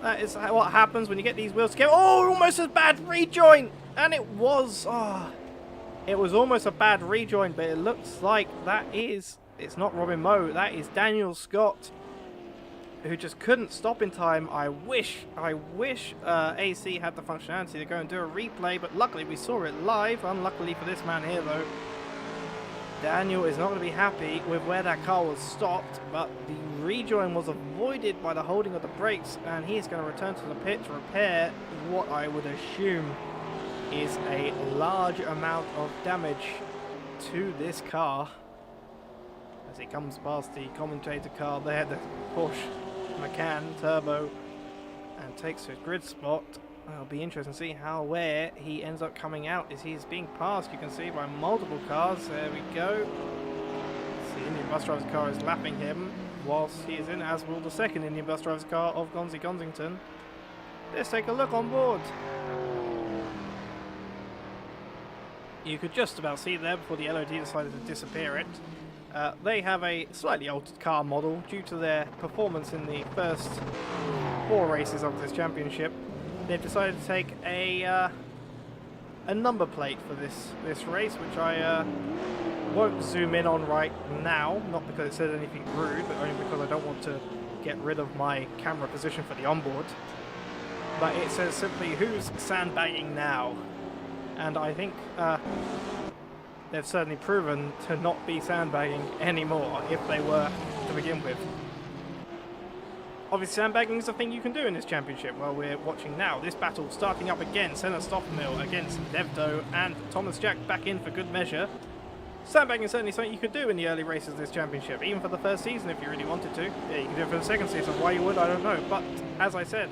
That is what happens when you get these wheels together. Oh, almost a bad rejoin. And it was almost a bad rejoin, but it looks like it's not Robin Moe, that is Daniel Scott, who just couldn't stop in time. I wish AC had the functionality to go and do a replay, but luckily we saw it live. Unluckily for this man here though, Daniel is not going to be happy with where that car was stopped, but the rejoin was avoided by the holding of the brakes, and he is going to return to the pit to repair what I would assume is a large amount of damage to this car as it comes past the commentator car there, the Porsche Macan Turbo, and takes his grid spot. It'll be interesting to see where he ends up coming out as he's being passed, you can see, by multiple cars. There we go. The Indian bus driver's car is lapping him whilst he is in, as will the second Indian bus driver's car of Gonzi Gonzington. Let's take a look on board. You could just about see there before the LOD decided to disappear it. They have a slightly altered car model due to their performance in the first 4 races of this championship. They've decided to take a number plate for this race, which I won't zoom in on right now, not because it says anything rude, but only because I don't want to get rid of my camera position for the onboard. But it says simply, who's sandbagging now? And I think they've certainly proven to not be sandbagging anymore, if they were to begin with. Obviously, sandbagging is a thing you can do in this championship. Well, we're watching now this battle starting up again. Senna Stoffmill against Devdo and Thomas Jack back in for good measure. Sandbagging is certainly something you could do in the early races of this championship, even for the first season if you really wanted to. Yeah, you can do it for the second season. Why you would, I don't know. But as I said,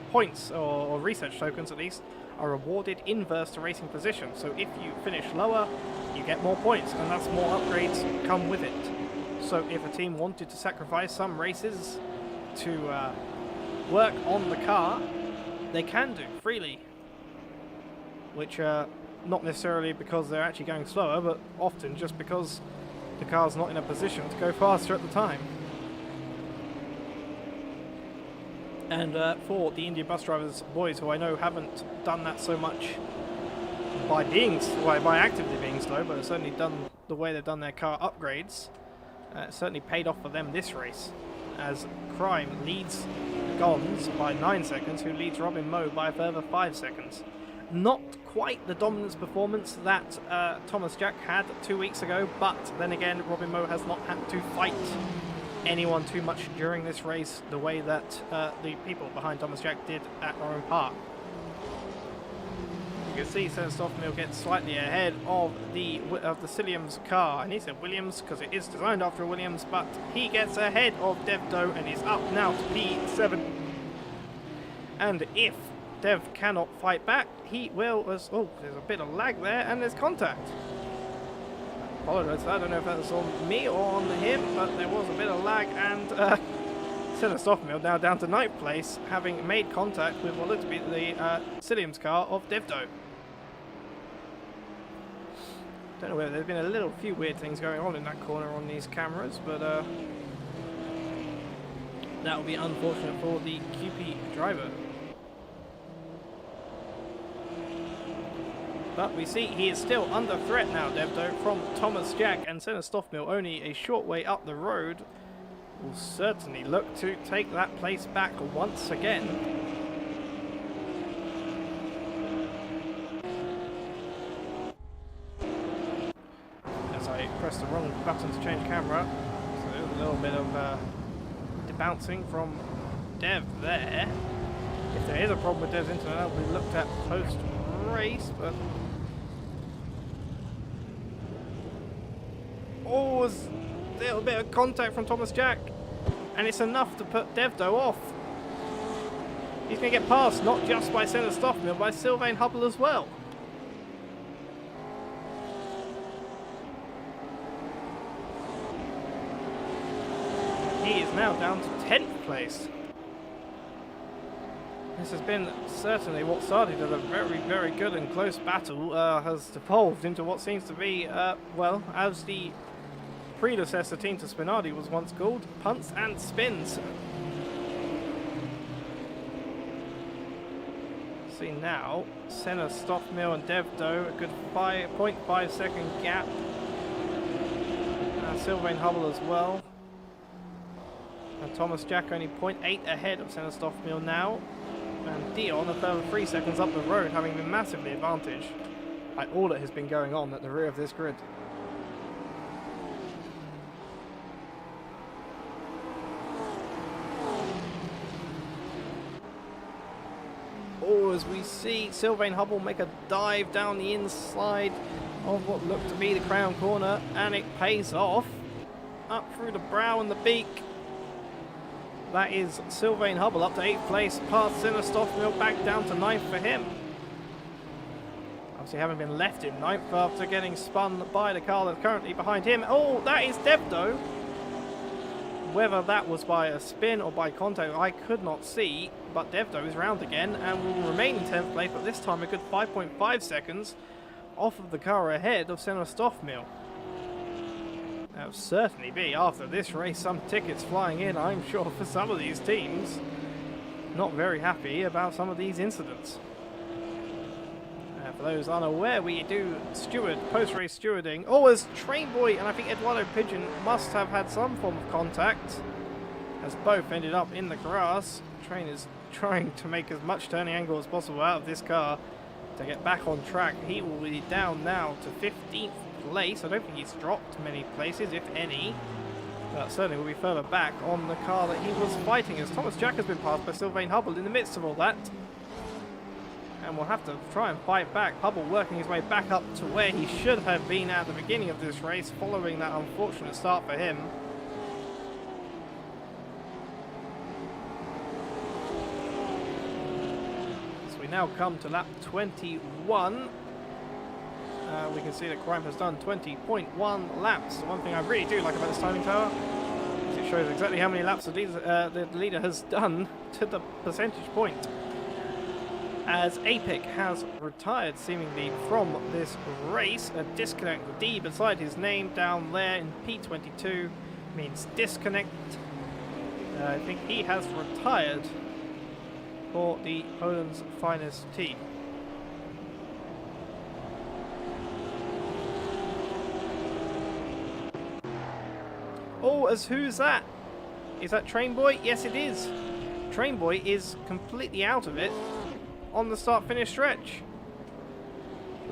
points, or research tokens at least, are awarded inverse to racing position. So if you finish lower, you get more points, and thus more upgrades come with it. So if a team wanted to sacrifice some races to work on the car, they can do freely. Which not necessarily because they're actually going slower, but often just because the car's not in a position to go faster at the time. And for the India bus drivers, boys who I know haven't done that so much by actively being slow, but have certainly done the way they've done their car upgrades, it certainly paid off for them this race, as Crime leads Gons by 9 seconds, who leads Robin Moe by a further 5 seconds. Not quite the dominance performance that Thomas Jack had 2 weeks ago, but then again, Robin Moe has not had to fight anyone too much during this race the way that the people behind Thomas Jack did at Oran Park. You can see Senna Stoffmill gets slightly ahead of the Williams car. And he said Williams because it is designed after a Williams, but he gets ahead of Devdo and is up now to P7. And if Dev cannot fight back, he will. Oh, there's a bit of lag there, and there's contact. Apologize, I don't know if that was on me or on him, but there was a bit of lag, and Senna Stoffmill now down to 9th place, having made contact with what looks to be the Williams car of Devdo. Don't know whether there's been a few weird things going on in that corner on these cameras, but that will be unfortunate for the QP driver. But we see he is still under threat now, Devdo, from Thomas Jack, and Senna Stoffmill only a short way up the road will certainly look to take that place back once again. As I press the wrong button to change camera, so there's a little bit of debouncing from Dev there. If there is a problem with Dev's internet, that will be looked at post-race, but oh, there's a little bit of contact from Thomas Jack, and it's enough to put Devdo off. He's going to get passed not just by Senna Stoffmill, by Sylvain Hubble as well. He is now down to 10th place. This has been certainly what started as a very, very good and close battle, has devolved into what seems to be, well, as the predecessor team to Spinardi was once called, punts and spins. See now, Senna Stoffmill and Devdo, a good 0.5 second gap. Sylvain Hubble as well. And Thomas Jack only 0.8 ahead of Senna Stoffmill now. And Dion a further 3 seconds up the road, having been massively advantaged by all that has been going on at the rear of this grid. Oh, as we see Sylvain Hubble make a dive down the inside of what looked to be the crown corner, and it pays off up through the brow and the beak. That is Sylvain Hubble up to 8th place, past Senna Stoffmill, back down to 9th for him. Obviously having been left in 9th after getting spun by the car that's currently behind him. Oh, that is Devdo. Whether that was by a spin or by contact, I could not see, but Devdo is round again and will remain in 10th place, but this time a good 5.5 seconds off of the car ahead of Senna Stoffmill. There'll certainly be, after this race, some tickets flying in, I'm sure, for some of these teams. Not very happy about some of these incidents. For those unaware, we do post-race stewarding. Oh, as Train Boy and I think Eduardo Pigeon must have had some form of contact, as both ended up in the grass. Train is trying to make as much turning angle as possible out of this car to get back on track. He will be down now to 15th place. I don't think he's dropped many places, if any. But certainly will be further back on the car that he was fighting, as Thomas Jack has been passed by Sylvain Hubble in the midst of all that. And we'll have to try and fight back. Hubble working his way back up to where he should have been at the beginning of this race, following that unfortunate start for him. So we now come to lap 21. We can see that Crime has done 20.1 laps. The one thing I really do like about this timing tower is it shows exactly how many laps the leader has done to the percentage point. As Apic has retired seemingly from this race, a disconnect with D beside his name down there in P22 means disconnect. I think he has retired for the Poland's finest team. Oh, as who's that? Is that Train Boy? Yes, it is. Train Boy is completely out of it on the start-finish stretch.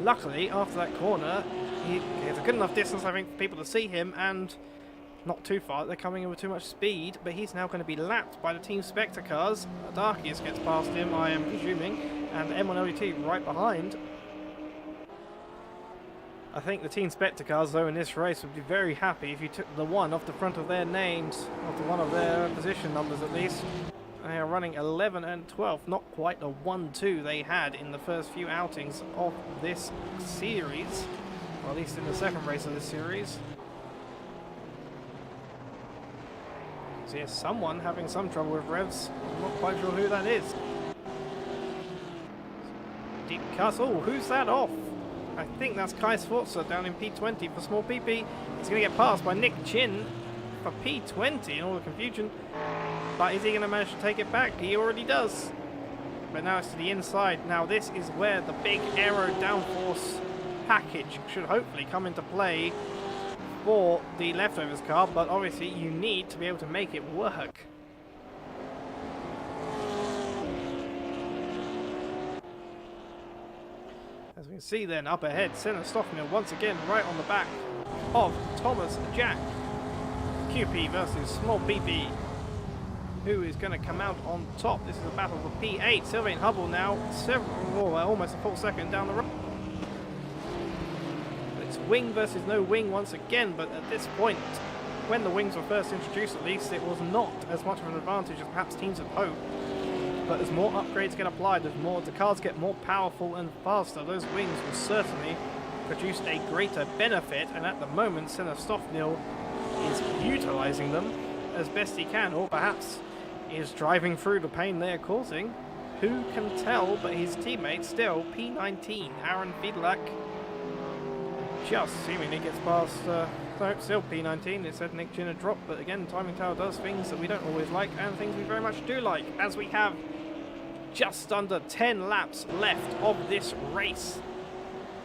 Luckily, after that corner, it's a good enough distance, I think, for people to see him, and not too far. They're coming in with too much speed, but he's now going to be lapped by the Team Spectre cars. Darkius gets past him, I am presuming, and M1LUT right behind. I think the Team Spectre cars, though, in this race would be very happy if you took the one off the front of their names, off the one of their position numbers at least. They are running 11 and 12, not quite the 1-2 they had in the first few outings of this series, or at least in the second race of this series. So yes, someone having some trouble with revs. I'm not quite sure who that is. Deep cuts. Oh, who's that off? I think that's Kai Sforza down in P20 for small PP. He's going to get passed by Nick Chin for P20 in all the confusion. But is he going to manage to take it back? He already does. But now it's to the inside. Now this is where the big aero downforce package should hopefully come into play for the leftovers car. But obviously you need to be able to make it work. As we can see then, up ahead, Senna Stoffmill once again right on the back of Thomas Jack. QP versus Small PP. Who is going to come out on top? This is a battle for P8. Sylvain Hubble now almost a full second down the road. It's wing versus no wing once again, but at this point, when the wings were first introduced at least, it was not as much of an advantage as perhaps teams had hoped. But as more upgrades get applied, as the cars get more powerful and faster, those wings will certainly produce a greater benefit, and at the moment Senna Stoffmill is utilising them as best he can, or perhaps is driving through the pain they're causing. Who can tell? But his teammate still, P19, Aaron Fiedlak, just seemingly gets past, still P19, it said Nick Chin had dropped, but again, Timing Tower does things that we don't always like, and things we very much do like, as we have just under 10 laps left of this race.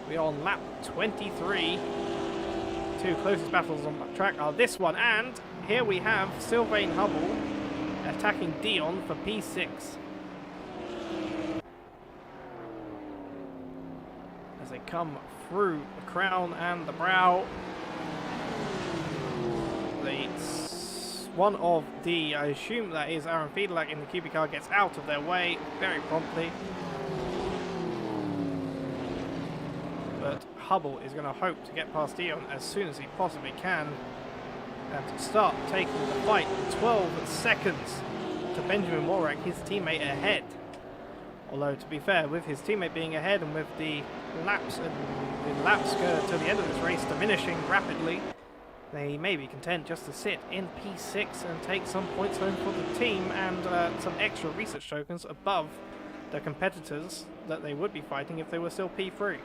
We are on lap 23. Two closest battles on the track are this one, and here we have Sylvain Hubble attacking Dion for P6. As they come through the crown and the brow, one of the, I assume that is Aaron Fiedlak in the QB car, gets out of their way very promptly. But Hubble is going to hope to get past Dion as soon as he possibly can and start taking the fight. 12 seconds to Benjamin Morak, his teammate, ahead. Although, to be fair, with his teammate being ahead and with the laps to the end of this race diminishing rapidly, they may be content just to sit in P6 and take some points home for the team and some extra research tokens above the competitors that they would be fighting if they were still P3.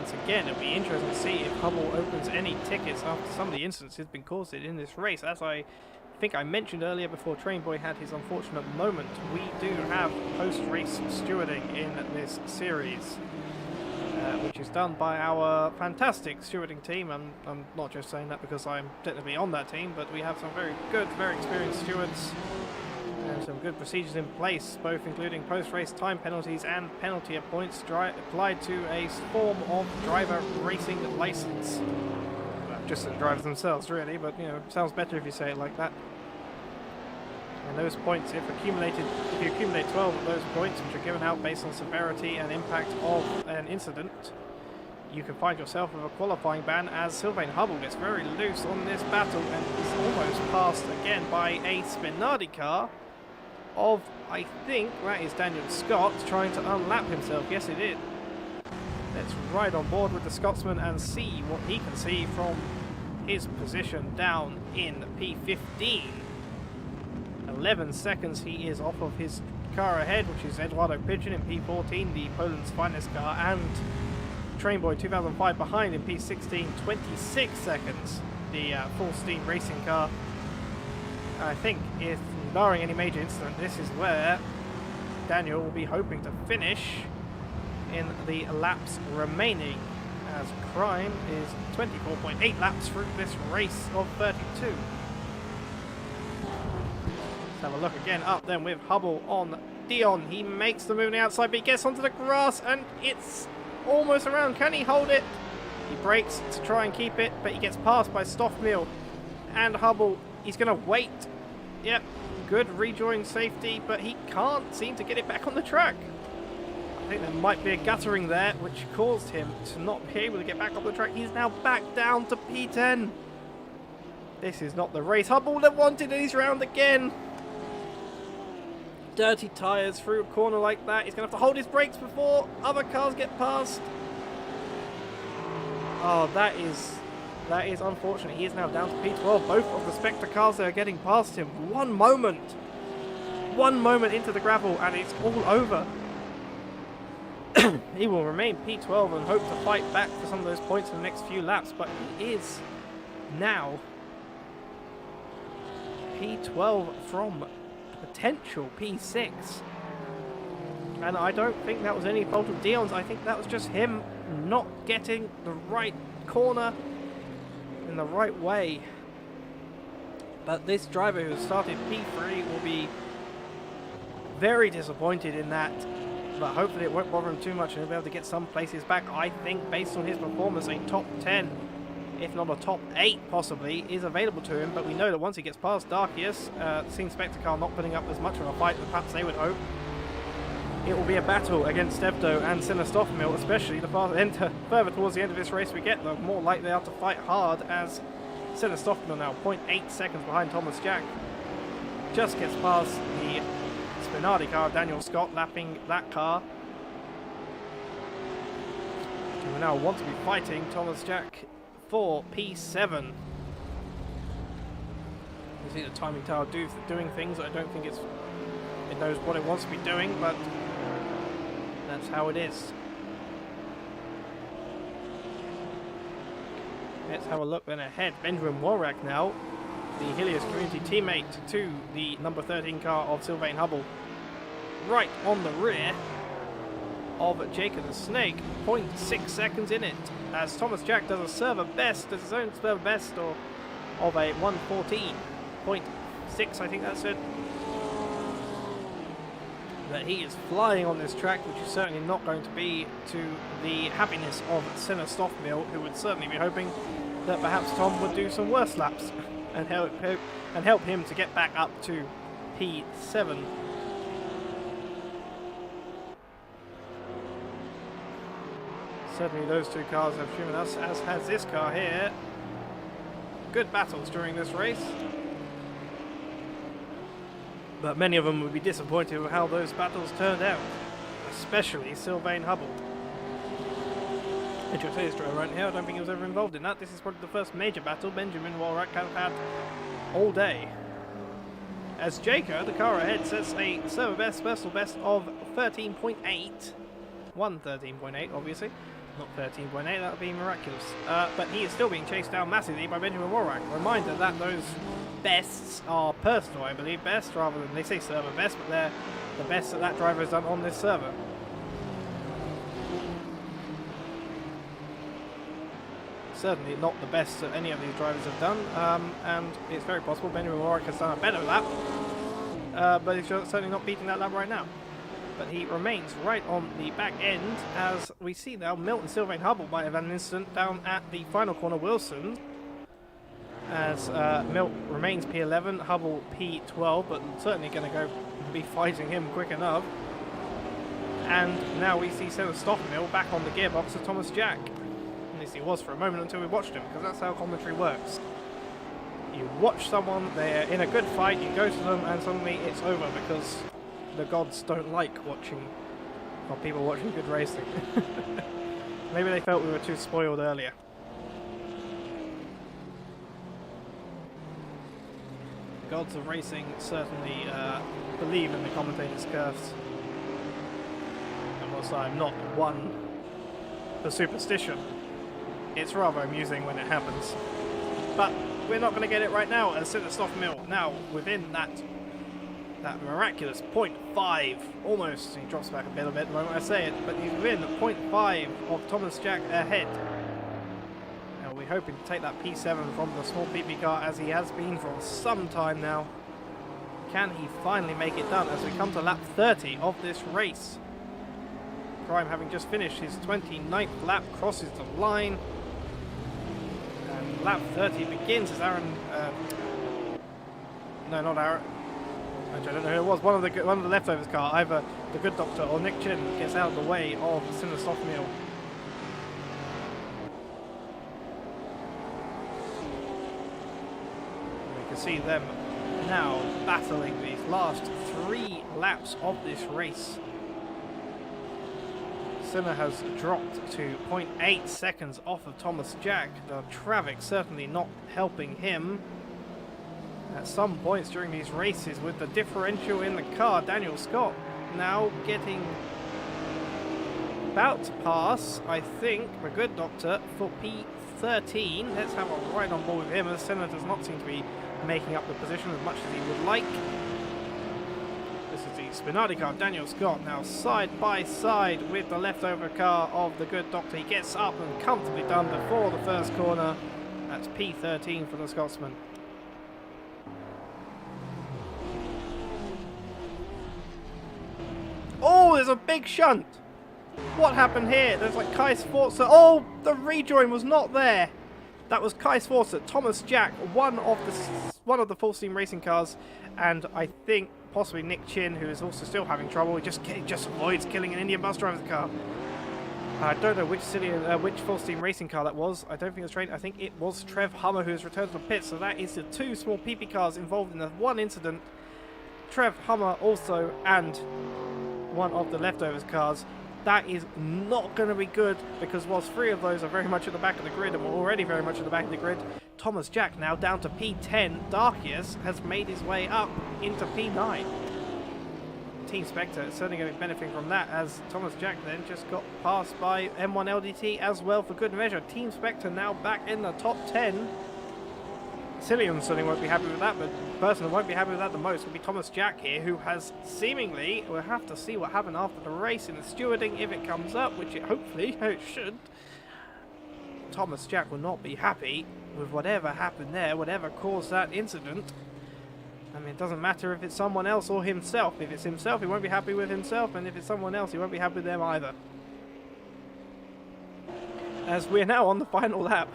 once again, it'll be interesting to see if Hubble opens any tickets after some of the incidents have been caused in this race. As I think I mentioned earlier before Trainboy had his unfortunate moment, we do have post-race stewarding in this series, which is done by our fantastic stewarding team. And I'm not just saying that because I'm technically on that team, but we have some very good, very experienced stewards and some good procedures in place, both including post-race time penalties and penalty points applied to a form of driver racing license. Well, just the drivers themselves, really, but you know, it sounds better if you say it like that. And those points, if you accumulate 12 of those points, which are given out based on severity and impact of an incident, you can find yourself with a qualifying ban, as Sylvain Hubble gets very loose on this battle and is almost passed again by a Spinardi car of, I think, that is Daniel Scott trying to unlap himself. Yes, it is. Let's ride on board with the Scotsman and see what he can see from his position down in P15. 11 seconds he is off of his car ahead, which is Eduardo Pigeon in P14, the Poland's finest car, and Trainboy 2005 behind in P16, 26 seconds, the full steam racing car. I think, if barring any major incident, this is where Daniel will be hoping to finish in the laps remaining, as Crime is 24.8 laps through this race of 32. Let's have a look again up then with Hubble on Dion. He makes the move on the outside, but he gets onto the grass and it's almost around. Can he hold it? He brakes to try and keep it, but he gets passed by Stoffmehl and Hubble. He's going to wait. Yep, good rejoin safety, but he can't seem to get it back on the track. I think there might be a guttering there, which caused him to not be able to get back up the track. He's now back down to P10. This is not the race Hubble would have wanted, and he's round again. Dirty tyres through a corner like that. He's going to have to hold his brakes before other cars get past. Oh, that is unfortunate. He is now down to P12. Both of the Spectre cars that are getting past him. One moment into the gravel and it's all over. He will remain P12 and hope to fight back for some of those points in the next few laps, but he is now P12 from potential P6. And I don't think that was any fault of Dion's. I think that was just him not getting the right corner in the right way. But this driver who started P3 will be very disappointed in that, but hopefully it won't bother him too much and he'll be able to get some places back. I think based on his performance, a top 10, if not a top 8 possibly, is available to him. But we know that once he gets past Darkius, seeing Spectacle not putting up as much of a fight as perhaps they would hope, it will be a battle against Stevdo and Sinistofmil, especially the further towards the end of this race we get, the more likely they are to fight hard, as Sinistofmil now 0.8 seconds behind Thomas Jack just gets past the Spinardi car of Daniel Scott, lapping that car. And we now want to be fighting Thomas Jack for P7. You see the timing tower doing things. I don't think it knows what it wants to be doing, but that's how it is. Let's have a look then ahead. Benjamin Worak now, the Helios community teammate to the number 13 car of Sylvain Hubble, right on the rear of Jacob the Snake, 0.6 seconds in it, as Thomas Jack does a server best, does his own server best of a 1:14.6, I think that's it. That he is flying on this track, which is certainly not going to be to the happiness of Senna Stoffmill, who would certainly be hoping that perhaps Tom would do some worse laps and help him to get back up to P7. Certainly those two cars have shown us, as has this car here, good battles during this race. But many of them would be disappointed with how those battles turned out, especially Sylvain Hubble. And you'll say this driver right here, I don't think he was ever involved in that. This is probably the first major battle Benjamin Worak have had all day. As Jaco, the car ahead, sets a server best, personal best of 13.8. 1:13.8, obviously. Not 13.8, that would be miraculous. But he is still being chased down massively by Benjamin Warrack. Reminder that those bests are personal, I believe, best, rather than, they say server best, but they're the best that driver has done on this server. Certainly not the best that any of these drivers have done, and it's very possible Benjamin Warrack has done a better lap, but he's certainly not beating that lap right now. But he remains right on the back end, as we see now Milton Sylvain Hubble might have had an incident down at the final corner Wilson, as Milt remains P11, Hubble P12, but certainly going to be fighting him quick enough. And now we see Senna Stoffmill back on the gearbox of Thomas Jack. At least he was for a moment until we watched him, because that's how commentary works. You watch someone, they're in a good fight, you go to them, and suddenly it's over, because the gods don't like watching, or people watching good racing. Maybe they felt we were too spoiled earlier. The gods of racing certainly believe in the commentator's curse. And whilst I'm not one for superstition, it's rather amusing when it happens. But we're not going to get it right now, as Senna Stoffmill now within that miraculous 0.5, almost. He drops back a little bit the moment I say it, but he's within 0.5 of Thomas Jack ahead. Now we're hoping to take that P7 from the small PP car, as he has been for some time now. Can he finally make it done as we come to lap 30 of this race? Crime, having just finished his 29th lap, crosses the line. And lap 30 begins as Aaron... no, not Aaron. I don't know who it was. One of the leftovers car, either the Good Doctor or Nick Chin, gets out of the way of Senna Stoffmill. We can see them now battling these last 3 laps of this race. Senna has dropped to 0.8 seconds off of Thomas Jack. The traffic certainly not helping him. At some points during these races, with the differential in the car, Daniel Scott now getting about to pass, I think, the Good Doctor for P13. Let's have a ride on board with him, as Senna does not seem to be making up the position as much as he would like. This is the Spinardi car, Daniel Scott, now side by side with the leftover car of the Good Doctor. He gets up and comfortably done before the first corner. That's P13 for the Scotsman. Oh, there's a big shunt. What happened here? There's like Kai Sforza. Oh, the rejoin was not there. That was Kai Sforza, Thomas Jack, one of the full steam racing cars, and I think possibly Nick Chin, who is also still having trouble. He just avoids killing an Indian bus driver's car. I don't know which full steam racing car that was. I don't think it was trained. I think it was Trev Hummer, who has returned to the pit. So that is the 2 small PP cars involved in the one incident. Trev Hummer also, and one of the leftovers cars. That is not going to be good, because whilst 3 of those are very much at the back of the grid, and were already very much at the back of the grid, Thomas Jack now down to P10. Darkius has made his way up into P9. Team Spectre is certainly going to be benefiting from that, as Thomas Jack then just got passed by M1 LDT as well for good measure. Team Spectre now back in the top 10. Cillian certainly won't be happy with that, but the person who won't be happy with that the most will be Thomas Jack here, who has seemingly, we'll have to see what happened after the race in the stewarding if it comes up, which it hopefully it should. Thomas Jack will not be happy with whatever happened there, whatever caused that incident. I mean, it doesn't matter if it's someone else or himself. If it's himself, he won't be happy with himself, and if it's someone else, he won't be happy with them either. As we're now on the final lap.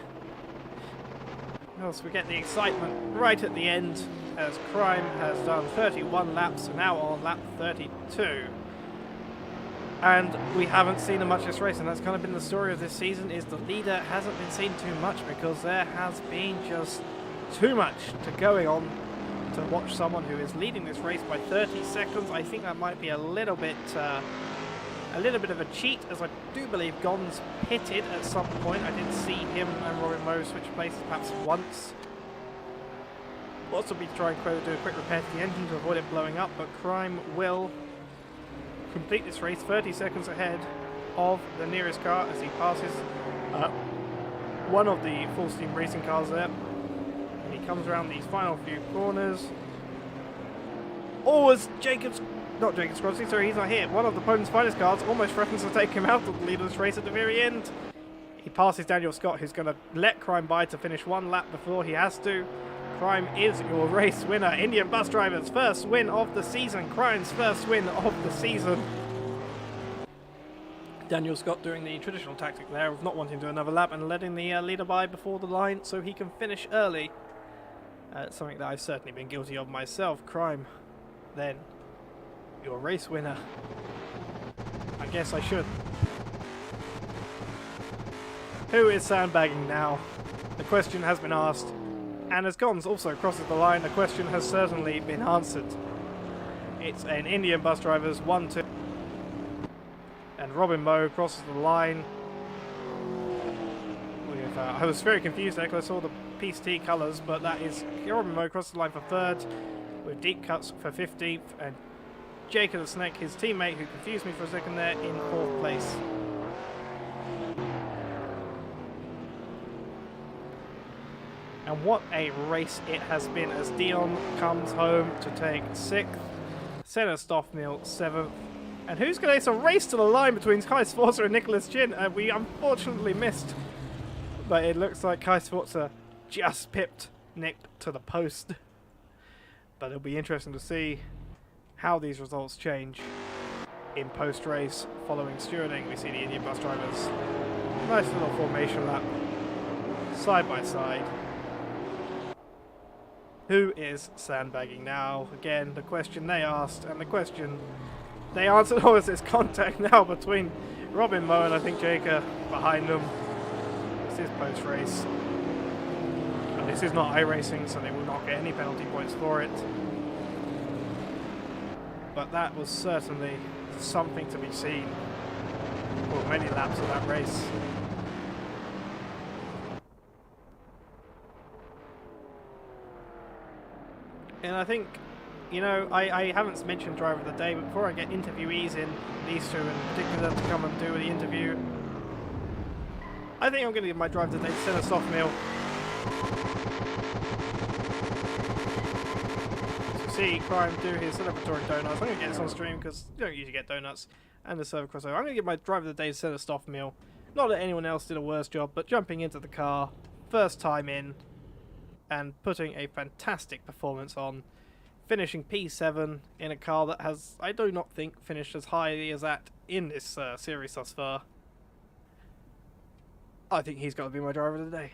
So we get the excitement right at the end, as Crime has done 31 laps, now on lap 32. And we haven't seen much of this race, and that's kind of been the story of this season, is the leader hasn't been seen too much, because there has been just too much to going on to watch someone who is leading this race by 30 seconds. I think that might be a little bit of a cheat, as I do believe Gon's pitted at some point. I did see him and Robin Moe switch places perhaps once. Possibly try and do a quick repair to the engine to avoid it blowing up, but Crime will complete this race 30 seconds ahead. of the nearest car as he passes one of the full steam racing cars there. And he comes around these final few corners. Oh, as not Jacob's crossing, sorry, he's not here. One of the opponent's finest cars almost threatens to take him out of the lead of this race at the very end. He passes Daniel Scott, who's going to let Crime by to finish one lap before he has to. Crime is your race winner. Indian Bus Driver's first win of the season. Crime's first win of the season. Daniel Scott doing the traditional tactic there of not wanting to do another lap and letting the leader by before the line so he can finish early. Something that I've certainly been guilty of myself. Crime, then, your race winner. I guess I should. Who is sandbagging now? The question has been asked. And as Gons also crosses the line, the question has certainly been answered. It's an Indian Bus Driver's 1-2. And Robin Moe crosses the line. I was very confused there because I saw the Peace T colours, but that is Robin Moe crosses the line for third, with deep cuts for 15th, and Jacob the Snake, his teammate, who confused me for a second there, in 4th place. And what a race it has been as Dion comes home to take 6th, Senna Stoffmill 7th. And who's going to ace a race to the line between Kai Sforza and Nicholas Chin? We unfortunately missed, but it looks like Kai Sforza just pipped Nick to the post. But it'll be interesting to see how these results change in post-race following stewarding. We see the Indian Bus Drivers. Nice little formation lap, side by side. Who is sandbagging now? Again, the question they asked, and the question they answered always is contact now between Robin Moe and I think Jacob behind them. This is post-race. And this is not iRacing, so they will not get any penalty points for it. But that was certainly something to be seen for many laps of that race. And I think, you know, I haven't mentioned driver of the day, but before I get interviewees in, these two in particular, to come and do the interview, I think I'm going to give my driver of the day to Senna Stoffmill. To see Crime do his celebratory donuts. I'm going to get this on stream because you don't usually get donuts and the server crossover. I'm going to give my driver of the day to Senna Stoffmill. Not that anyone else did a worse job, but jumping into the car, first time in, and putting a fantastic performance on, finishing P7 in a car that has, I do not think, finished as highly as that in this series thus far. I think he's got to be my driver of the day.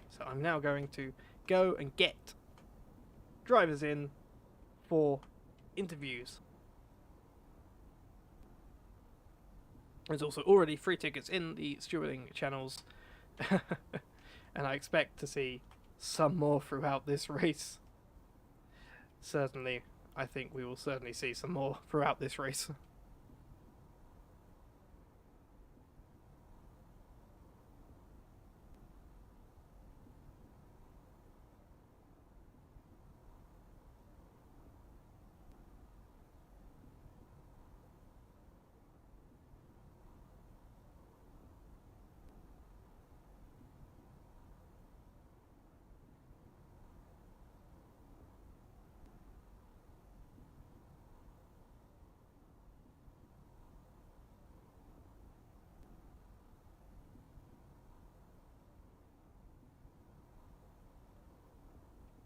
So I'm now going to go and get drivers in for interviews. There's also already free tickets in the stewarding channels. And I expect to see some more throughout this race. Certainly, I think we will certainly see some more throughout this race.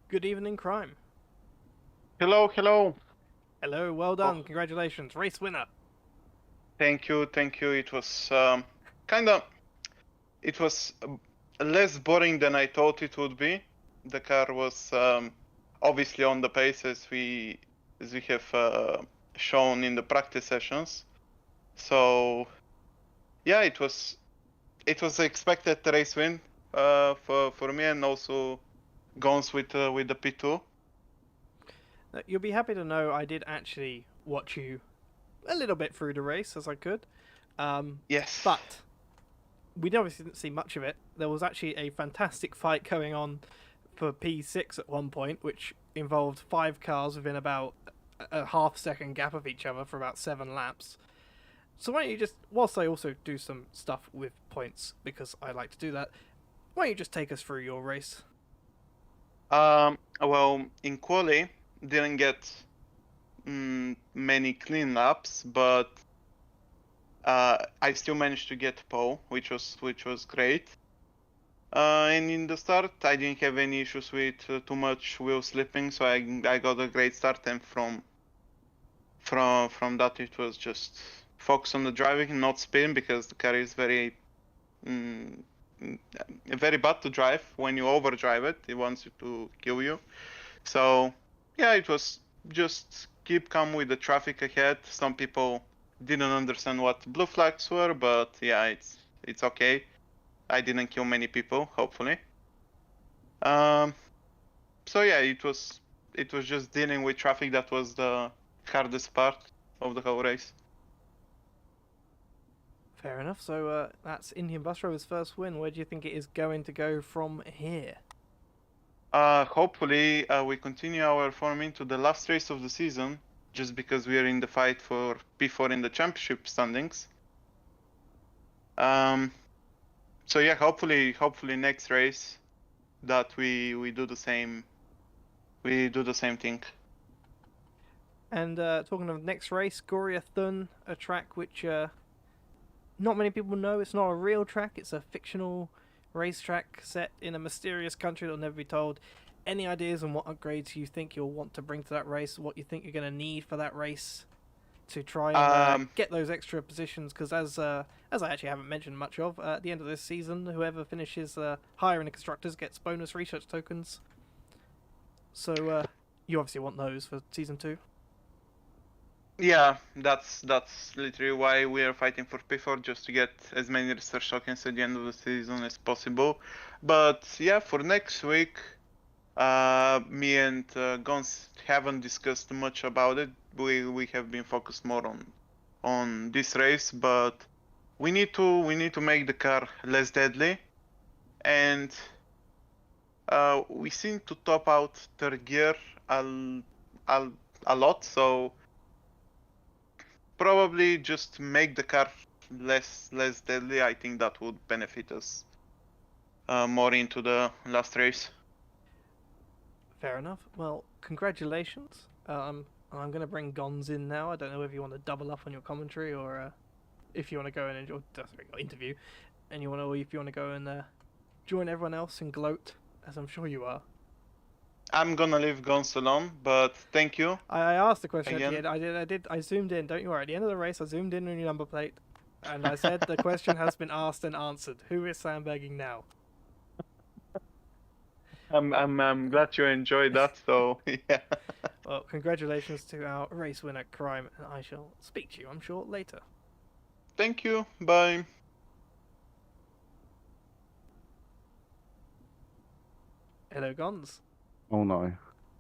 Good evening, Crime. Hello, hello. Hello, well done, congratulations, race winner. Thank you, thank you. It was it was less boring than I thought it would be. The car was obviously on the pace as we have shown in the practice sessions. So yeah, it was expected race win for me, and also Gons with the P2. You'll be happy to know I did actually watch you a little bit through the race as I could. Yes. But we obviously didn't see much of it. There was actually a fantastic fight going on for P6 at one point, which involved 5 cars within about a half-second gap of each other for about 7 laps. So why don't you just, whilst I also do some stuff with points because I like to do that, why don't you just take us through your race? Well, in quali, didn't get many clean laps, but I still managed to get pole, which was great. And in the start, I didn't have any issues with too much wheel slipping, so I got a great start. And from that, it was just focus on the driving, not spin, because the car is mm, very bad to drive. When you overdrive it, it wants to kill you. So yeah, it was just keep calm with the traffic ahead. Some people didn't understand what blue flags were, but yeah, it's okay. I didn't kill many people, hopefully. Um, so yeah, it was just dealing with traffic that was the hardest part of the whole race. Fair enough. So that's Indian Bus Rover's first win. Where do you think it is going to go from here? Hopefully, we continue our form into the last race of the season, just because we are in the fight for P4 in the championship standings. So yeah, hopefully next race that we do the same. We do the same thing. And talking of next race, Goria Thun, a track which not many people know. It's not a real track. It's a fictional racetrack set in a mysterious country that'll never be told. Any ideas on what upgrades you think you'll want to bring to that race? What you think you're going to need for that race to try and get those extra positions? Because as I actually haven't mentioned much of, at the end of this season, whoever finishes higher in the constructors gets bonus research tokens. So you obviously want those for season 2. Yeah, that's literally why we are fighting for P4, just to get as many research tokens at the end of the season as possible. But yeah, for next week, me and Gons haven't discussed much about it. We have been focused more on this race, but we need to make the car less deadly, and we seem to top out third gear a, a lot, so probably just make the car less deadly. I think that would benefit us more into the last race. Fair enough. Well, congratulations. I'm going to bring Gons in now. I don't know whether you want to double up on your commentary or if you want to go and enjoy interview, and if you want to go and join everyone else and gloat, as I'm sure you are. I'm gonna leave Gons alone, but thank you. I asked the question Again. at the end. I zoomed in. Don't you worry. At the end of the race, I zoomed in on your number plate, and I said the question has been asked and answered. Who is sandbagging now? I'm glad you enjoyed that. So yeah. Well, congratulations to our race winner, Crime, and I shall speak to you, I'm sure, later. Thank you. Bye. Hello, Gons. Oh no.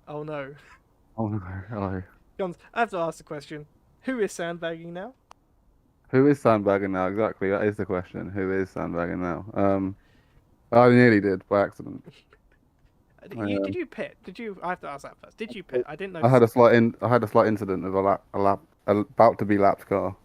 Oh no. Oh no. Hello. Gons, I have to ask the question. Who is sandbagging now? Who is sandbagging now? Exactly. That is the question. Who is sandbagging now? I nearly did by accident. Did you pit? Did you? I have to ask that first. Did you pit? I didn't know. I had a slight incident with a about to be lapped car.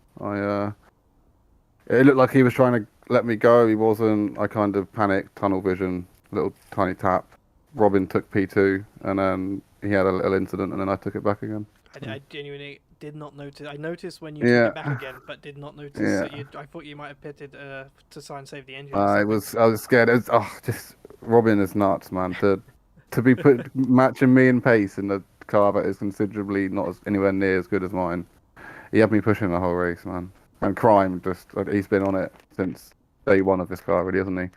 It looked like he was trying to let me go. He wasn't. I kind of panicked, tunnel vision, little tiny tap. Robin took P2, and then he had a little incident, and then I took it back again. I genuinely did not notice. I noticed when you took it back again, but did not notice that you. I thought you might have pitted to try and save the engine. I was scared. Just Robin is nuts, man. To be matching me in pace in the car that is considerably not anywhere near as good as mine. He had me pushing the whole race, man. And Crime he's been on it since day one of this car, really, hasn't he?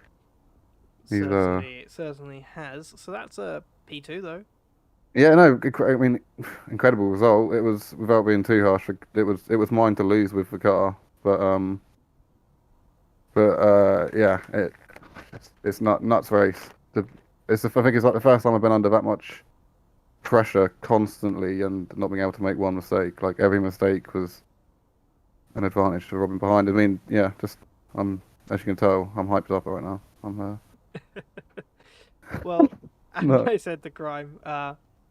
Certainly has. So that's a P2 though. Yeah, no, I mean, incredible result. It was, without being too harsh, it was mine to lose with the car, but yeah, it's nuts race. I think it's like the first time I've been under that much pressure constantly and not being able to make one mistake. Like every mistake was an advantage to Robin behind. I mean, yeah, as you can tell, I'm hyped up right now. Well, and I said to Crime,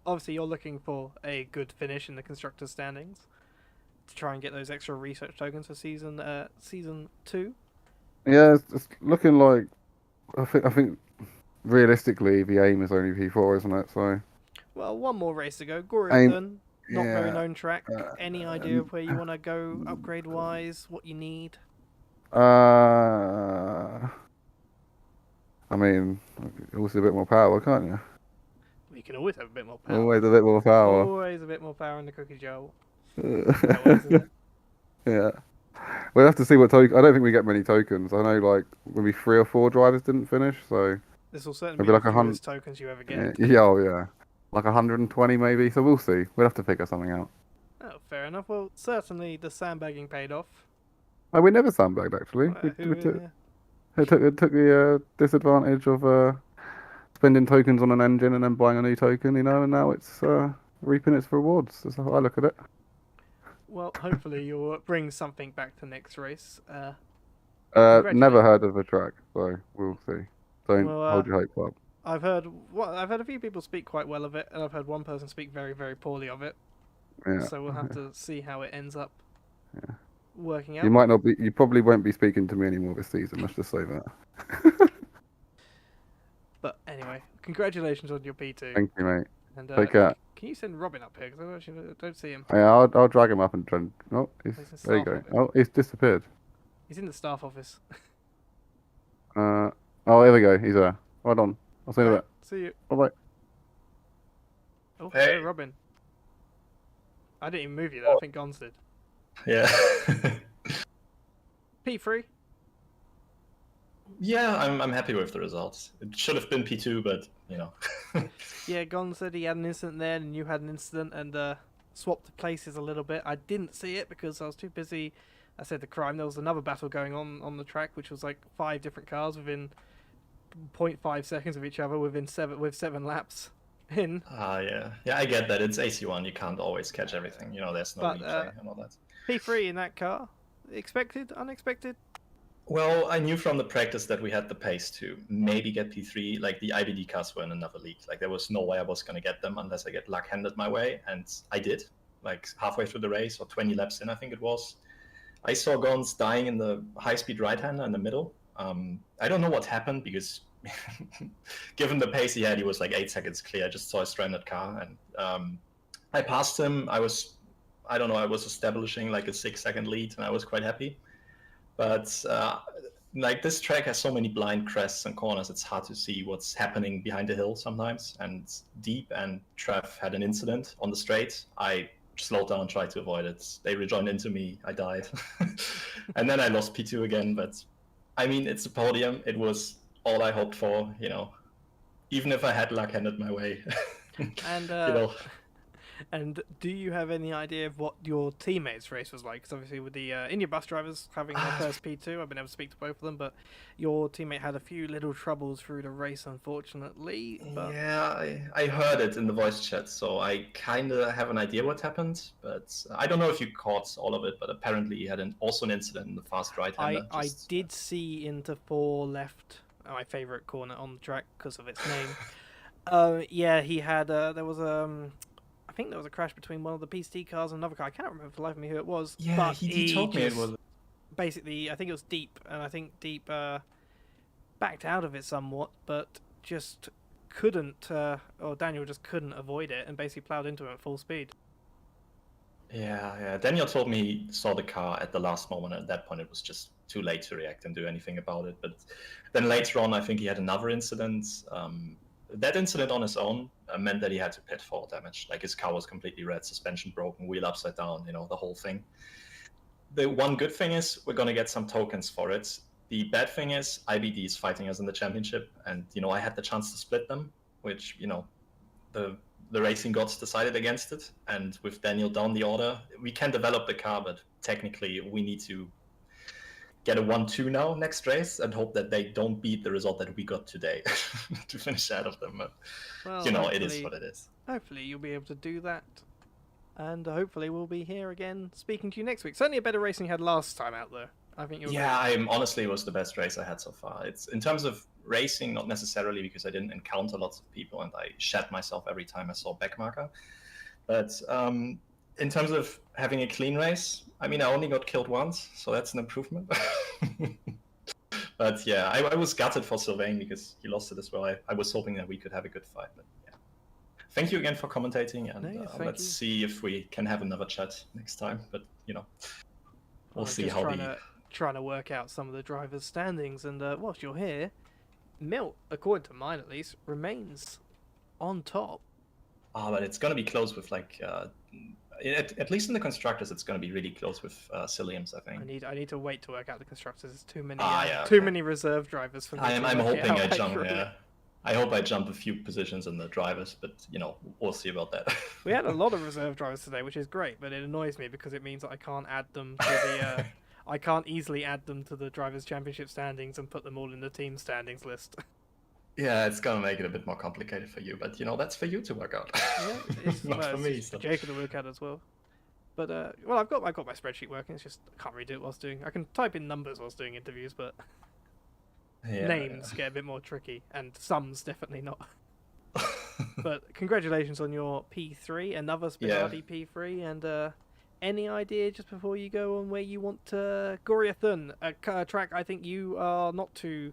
obviously you're looking for a good finish in the constructors' standings. to try and get those extra research tokens for season 2? Yeah, it's looking like I think realistically the aim is only P4, isn't it? So Well, one more race to go. Guru aim, then. Not very yeah. known track. Any idea of where you want to go upgrade wise? What you need? I mean, also a bit more power, can't you? We can always have a bit more power. Always a bit more power. Always a bit more power in the cookie jar. Always, isn't it? Yeah. We'll have to see what token. I don't think we get many tokens. I know like maybe 3 or 4 drivers didn't finish, so This will certainly maybe be like the 100. fewest tokens you ever Yeah, get. yeah, oh yeah, like 120 maybe. So we'll see. We'll have to figure something out. Oh, fair enough. Well, certainly the sandbagging paid off. Oh, we never sandbagged actually. We took the disadvantage of spending tokens on an engine and then buying a new token, you know, and now it's reaping its rewards. That's how I look at it. Well, hopefully you'll bring something back to next race. Never heard of the track, so we'll see. Don't Well, hold your hopes up. I've heard a few people speak quite well of it, and I've heard one person speak very, very poorly of it. Yeah. So we'll have to see how it ends up Yeah. working out. You might not be. You probably won't be speaking to me anymore this season. Let's just say that. But anyway, congratulations on your P2. Thank you, mate. And Take care. can you send Robin up here? Because I don't see him. Yeah, I'll drag him up and try. Oh, He's in there you staff go. office. Oh, he's disappeared. He's in the staff office. Oh, here we go. He's there. Hold on. I'll see you in a bit. See you. Bye bye. Oh, Hey. hello, Robin. I didn't even move you there. I think Gons did. Yeah. P3. Yeah, I'm happy with the results. It should have been P2, but you know. Yeah, Gon said he had an incident there, and you had an incident, and swapped the places a little bit. I didn't see it because I was too busy. I said the crime. There was another battle going on the track, which was like 5 different cars within 0.5 seconds of each other with 7 laps in. Yeah, I get that. It's AC1. You can't always catch everything. You know, there's no But, replay and all that. P3 in that car. Expected? Unexpected? Well, I knew from the practice that we had the pace to maybe get P3. Like the IBD cars were in another league. Like there was no way I was going to get them unless I get luck handed my way, and I did. Like halfway through the race or 20 laps in, I think it was. I saw Gons dying in the high-speed right-hander in the middle. I don't know what happened because given the pace he had, he was like 8 seconds clear. I just saw a stranded car, and I passed him. I was establishing like a 6-second lead, and I was quite happy. But like this track has so many blind crests and corners, it's hard to see what's happening behind the hill sometimes. And Deep and Trev had an incident on the straight. I slowed down, tried to avoid it. They rejoined into me. I died. And then I lost P2 again. But I mean, it's a podium. It was all I hoped for, you know. Even if I had luck handed my way. And you know. And do you have any idea of what your teammates' race was like? Because obviously with the India bus drivers having their first P2, I've been able to speak to both of them, but your teammate had a few little troubles through the race, unfortunately. But... Yeah, I heard it in the voice chat, so I kind of have an idea what happened, but I don't know if you caught all of it, but apparently he had also an incident in the fast right-hander. I did see into 4 left, my favourite corner on the track because of its name. Yeah, he had, there was I think there was a crash between one of the PST cars and another car. I can't remember for the life of me who it was. Yeah, but he told me it was. Basically, I think it was Deep, and I think Deep backed out of it somewhat, but just couldn't, or Daniel just couldn't avoid it and basically ploughed into him at full speed. Yeah. Daniel told me he saw the car at the last moment. At that point, it was just too late to react and do anything about it. But then later on, I think he had another incident. That incident on his own meant that he had to pit for damage. Like his car was completely red, suspension broken, wheel upside down, you know, the whole thing. The one good thing is we're going to get some tokens for it. The bad thing is IBD is fighting us in the championship. And, you know, I had the chance to split them, which, you know, the racing gods decided against it. And with Daniel down the order, we can develop the car, but technically we need to get a 1-2 now next race and hope that they don't beat the result that we got today to finish out of them. But, well, you know, it is what it is. Hopefully you'll be able to do that. And hopefully we'll be here again speaking to you next week. Certainly a better racing you had last time out there. I think you'll honestly, it was the best race I had so far. It's in terms of racing, not necessarily because I didn't encounter lots of people and I shat myself every time I saw backmarker. But in terms of having a clean race, I mean, I only got killed once, so that's an improvement. But yeah, I was gutted for Sylvain because he lost it as well. I was hoping that we could have a good fight, but yeah. Thank you again for commentating, and No, yes, let's see if we can have another chat next time. But we'll see just how trying to work out some of the drivers' standings, and whilst you're here, Milt, according to mine at least, remains on top. But it's going to be close with at least in the constructors, it's going to be really close with Cilliams, I think. I need to wait to work out the constructors. There's too many okay. many reserve drivers for me. I'm hoping I jump. Yeah, I hope I jump a few positions in the drivers, but we'll see about that. We had a lot of reserve drivers today, which is great, but it annoys me because it means that I can't add them to the. I can't easily add them to the drivers' championship standings and put them all in the team standings list. Yeah, it's gonna make it a bit more complicated for you, but that's for you to work out. Yeah, it's not for me. So. Jacob to work out as well. But well, I've got my spreadsheet working. It's just I can't really do it whilst doing. I can type in numbers whilst doing interviews, but names get a bit more tricky, and sums definitely not. But congratulations on your P3, another Spinardi P3, and any idea just before you go on where you want to Goriathun, a track I think you are not too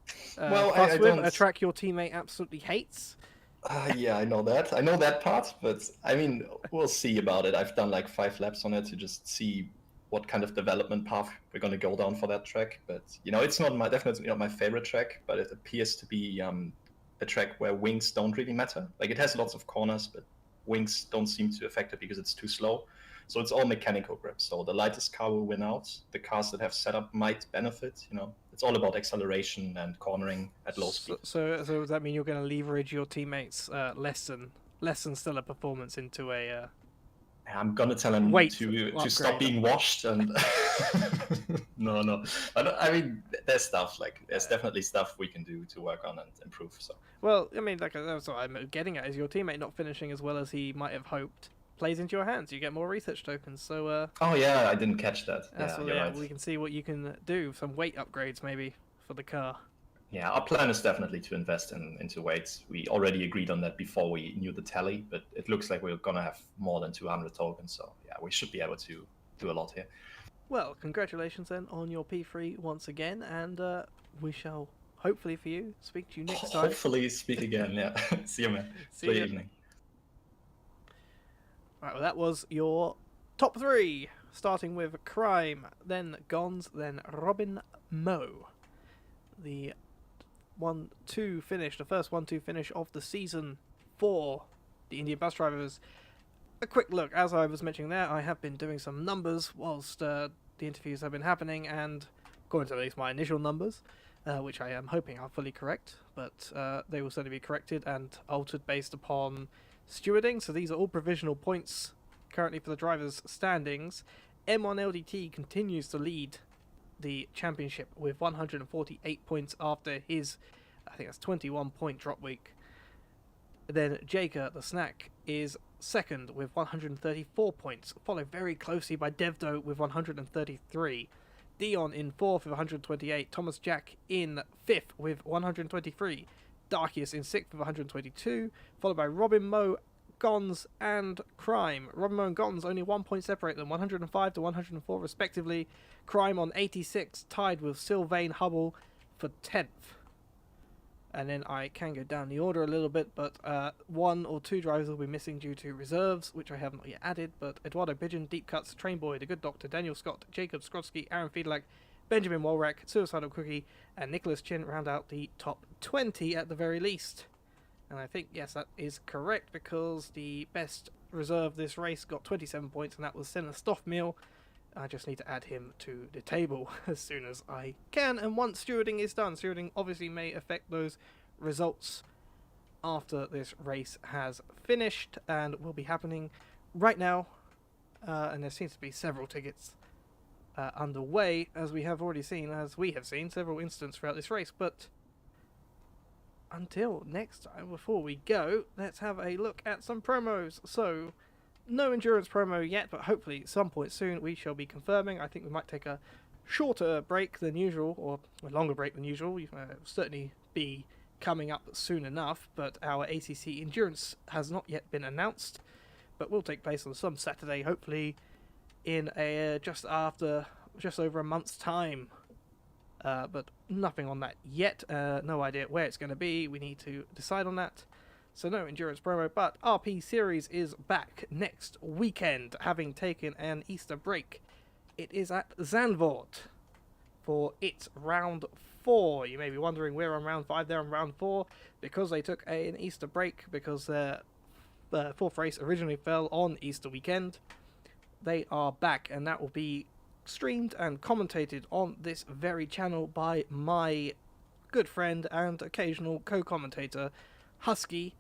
fussed with, a track your teammate absolutely hates. Yeah, I know that part, but I mean, we'll see about it. I've done like 5 laps on it to just see what kind of development path we're going to go down for that track. But it's definitely not my favorite track, but it appears to be a track where wings don't really matter. Like, it has lots of corners, but wings don't seem to affect it because it's too slow. So it's all mechanical grip. So the lightest car will win out. The cars that have setup might benefit. It's all about acceleration and cornering at low speed. So does that mean you're going to leverage your teammates' less than stellar performance into a? I'm gonna tell him to stop being washed and no. I mean, there's definitely stuff we can do to work on and improve. So. Well, I mean, that's what I'm getting at. Is your teammate not finishing as well as he might have hoped? Plays into your hands. You get more research tokens. So. Oh yeah, I didn't catch that. Right. We can see what you can do. Some weight upgrades maybe for the car. Yeah, our plan is definitely to invest into weights. We already agreed on that before we knew the tally, but it looks like we're gonna have more than 200 tokens. So yeah, we should be able to do a lot here. Well, congratulations then on your P3 once again, and we shall hopefully for you speak to you next time. Hopefully speak again. Yeah. See you, man. See you. Evening. Right, well, that was your top 3, starting with Crime, then Gons, then Robin Moe. The 1-2 finish, the first 1-2 finish of the season for the Indian bus drivers. A quick look, as I was mentioning there, I have been doing some numbers whilst the interviews have been happening, and according to at least my initial numbers, which I am hoping are fully correct, but they will certainly be corrected and altered based upon stewarding. So these are all provisional points currently for the drivers' standings. M1 LDT continues to lead the championship with 148 points after his, I think that's 21 point drop week. Then Jaker the Snack is second with 134 points, followed very closely by Devdo with 133. Dion in fourth with 128. Thomas Jack in fifth with 123. Darkius in sixth with 122, followed by Robin Moe, Gons and Crime. Robin Moe and Gons only 1 point separate them, 105 to 104 respectively. Crime on 86, tied with Sylvain Hubble for 10th. And then I can go down the order a little bit, but 1 or 2 drivers will be missing due to reserves, which I have not yet added. But Eduardo Pigeon, Deep Cuts, Train Boy, The Good Doctor, Daniel Scott, Jacob Skrotsky, Aaron Fiedlak, Benjamin Walrack, Suicidal Cookie, and Nicholas Chin round out the top 20 at the very least. And I think, yes, that is correct, because the best reserve this race got 27 points, and that was Senna Stoffmeal. I just need to add him to the table as soon as I can. And once stewarding is done, stewarding obviously may affect those results after this race has finished, and will be happening right now. And there seems to be several tickets underway, as we have seen several instances throughout this race. But until next time, before we go, let's have a look at some promos. So, no endurance promo yet, but hopefully at some point soon we shall be confirming. I think we might take a shorter break than usual, or a longer break than usual. We'll certainly be coming up soon enough, but our ACC endurance has not yet been announced. but will take place on some Saturday, hopefully in a just over a month's time. But nothing on that yet. No idea where it's going to be. We need to decide on that. So no endurance promo, but RP Series is back next weekend, having taken an Easter break. It is at Zandvoort for its round 4. You may be wondering, we're on round 5, they're on round 4, because they took an Easter break, because their 4th race originally fell on Easter weekend. They are back, and that will be streamed and commentated on this very channel by my good friend and occasional co-commentator, Husky,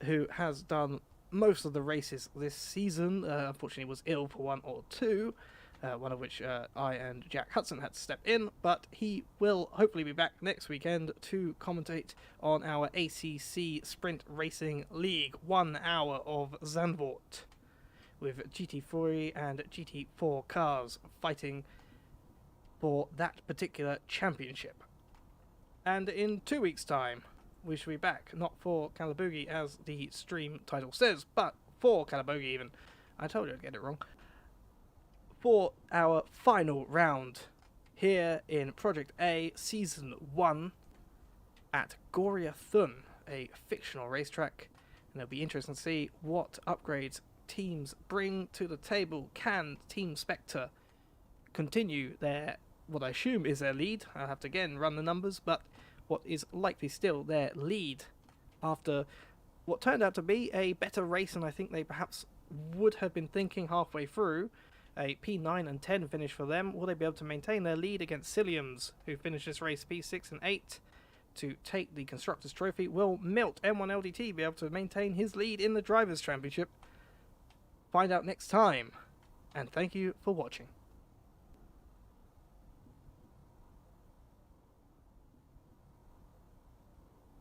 who has done most of the races this season. Unfortunately was ill for 1 or 2, one of which I and Jack Hudson had to step in, but he will hopefully be back next weekend to commentate on our ACC Sprint Racing League, 1 hour of Zandvoort, with GT3 and GT4 cars fighting for that particular championship. And in 2 weeks' time, we shall be back, not for Calabogie as the stream title says, but for Calabogie even. I told you I'd get it wrong. For our final round here in Project A Season 1 at Goria Thun, a fictional racetrack. And it'll be interesting to see what upgrades teams bring to the table. Can Team Spectre continue their, what I assume is their lead? I'll have to again run the numbers, but what is likely still their lead after what turned out to be a better race than I think they perhaps would have been thinking halfway through. A P9 and 10 finish for them. Will they be able to maintain their lead against Cilliams, who finished this race P6 and 8 to take the Constructors' Trophy? Will Milt M1LDT be able to maintain his lead in the Drivers' Championship? Find out next time, and thank you for watching.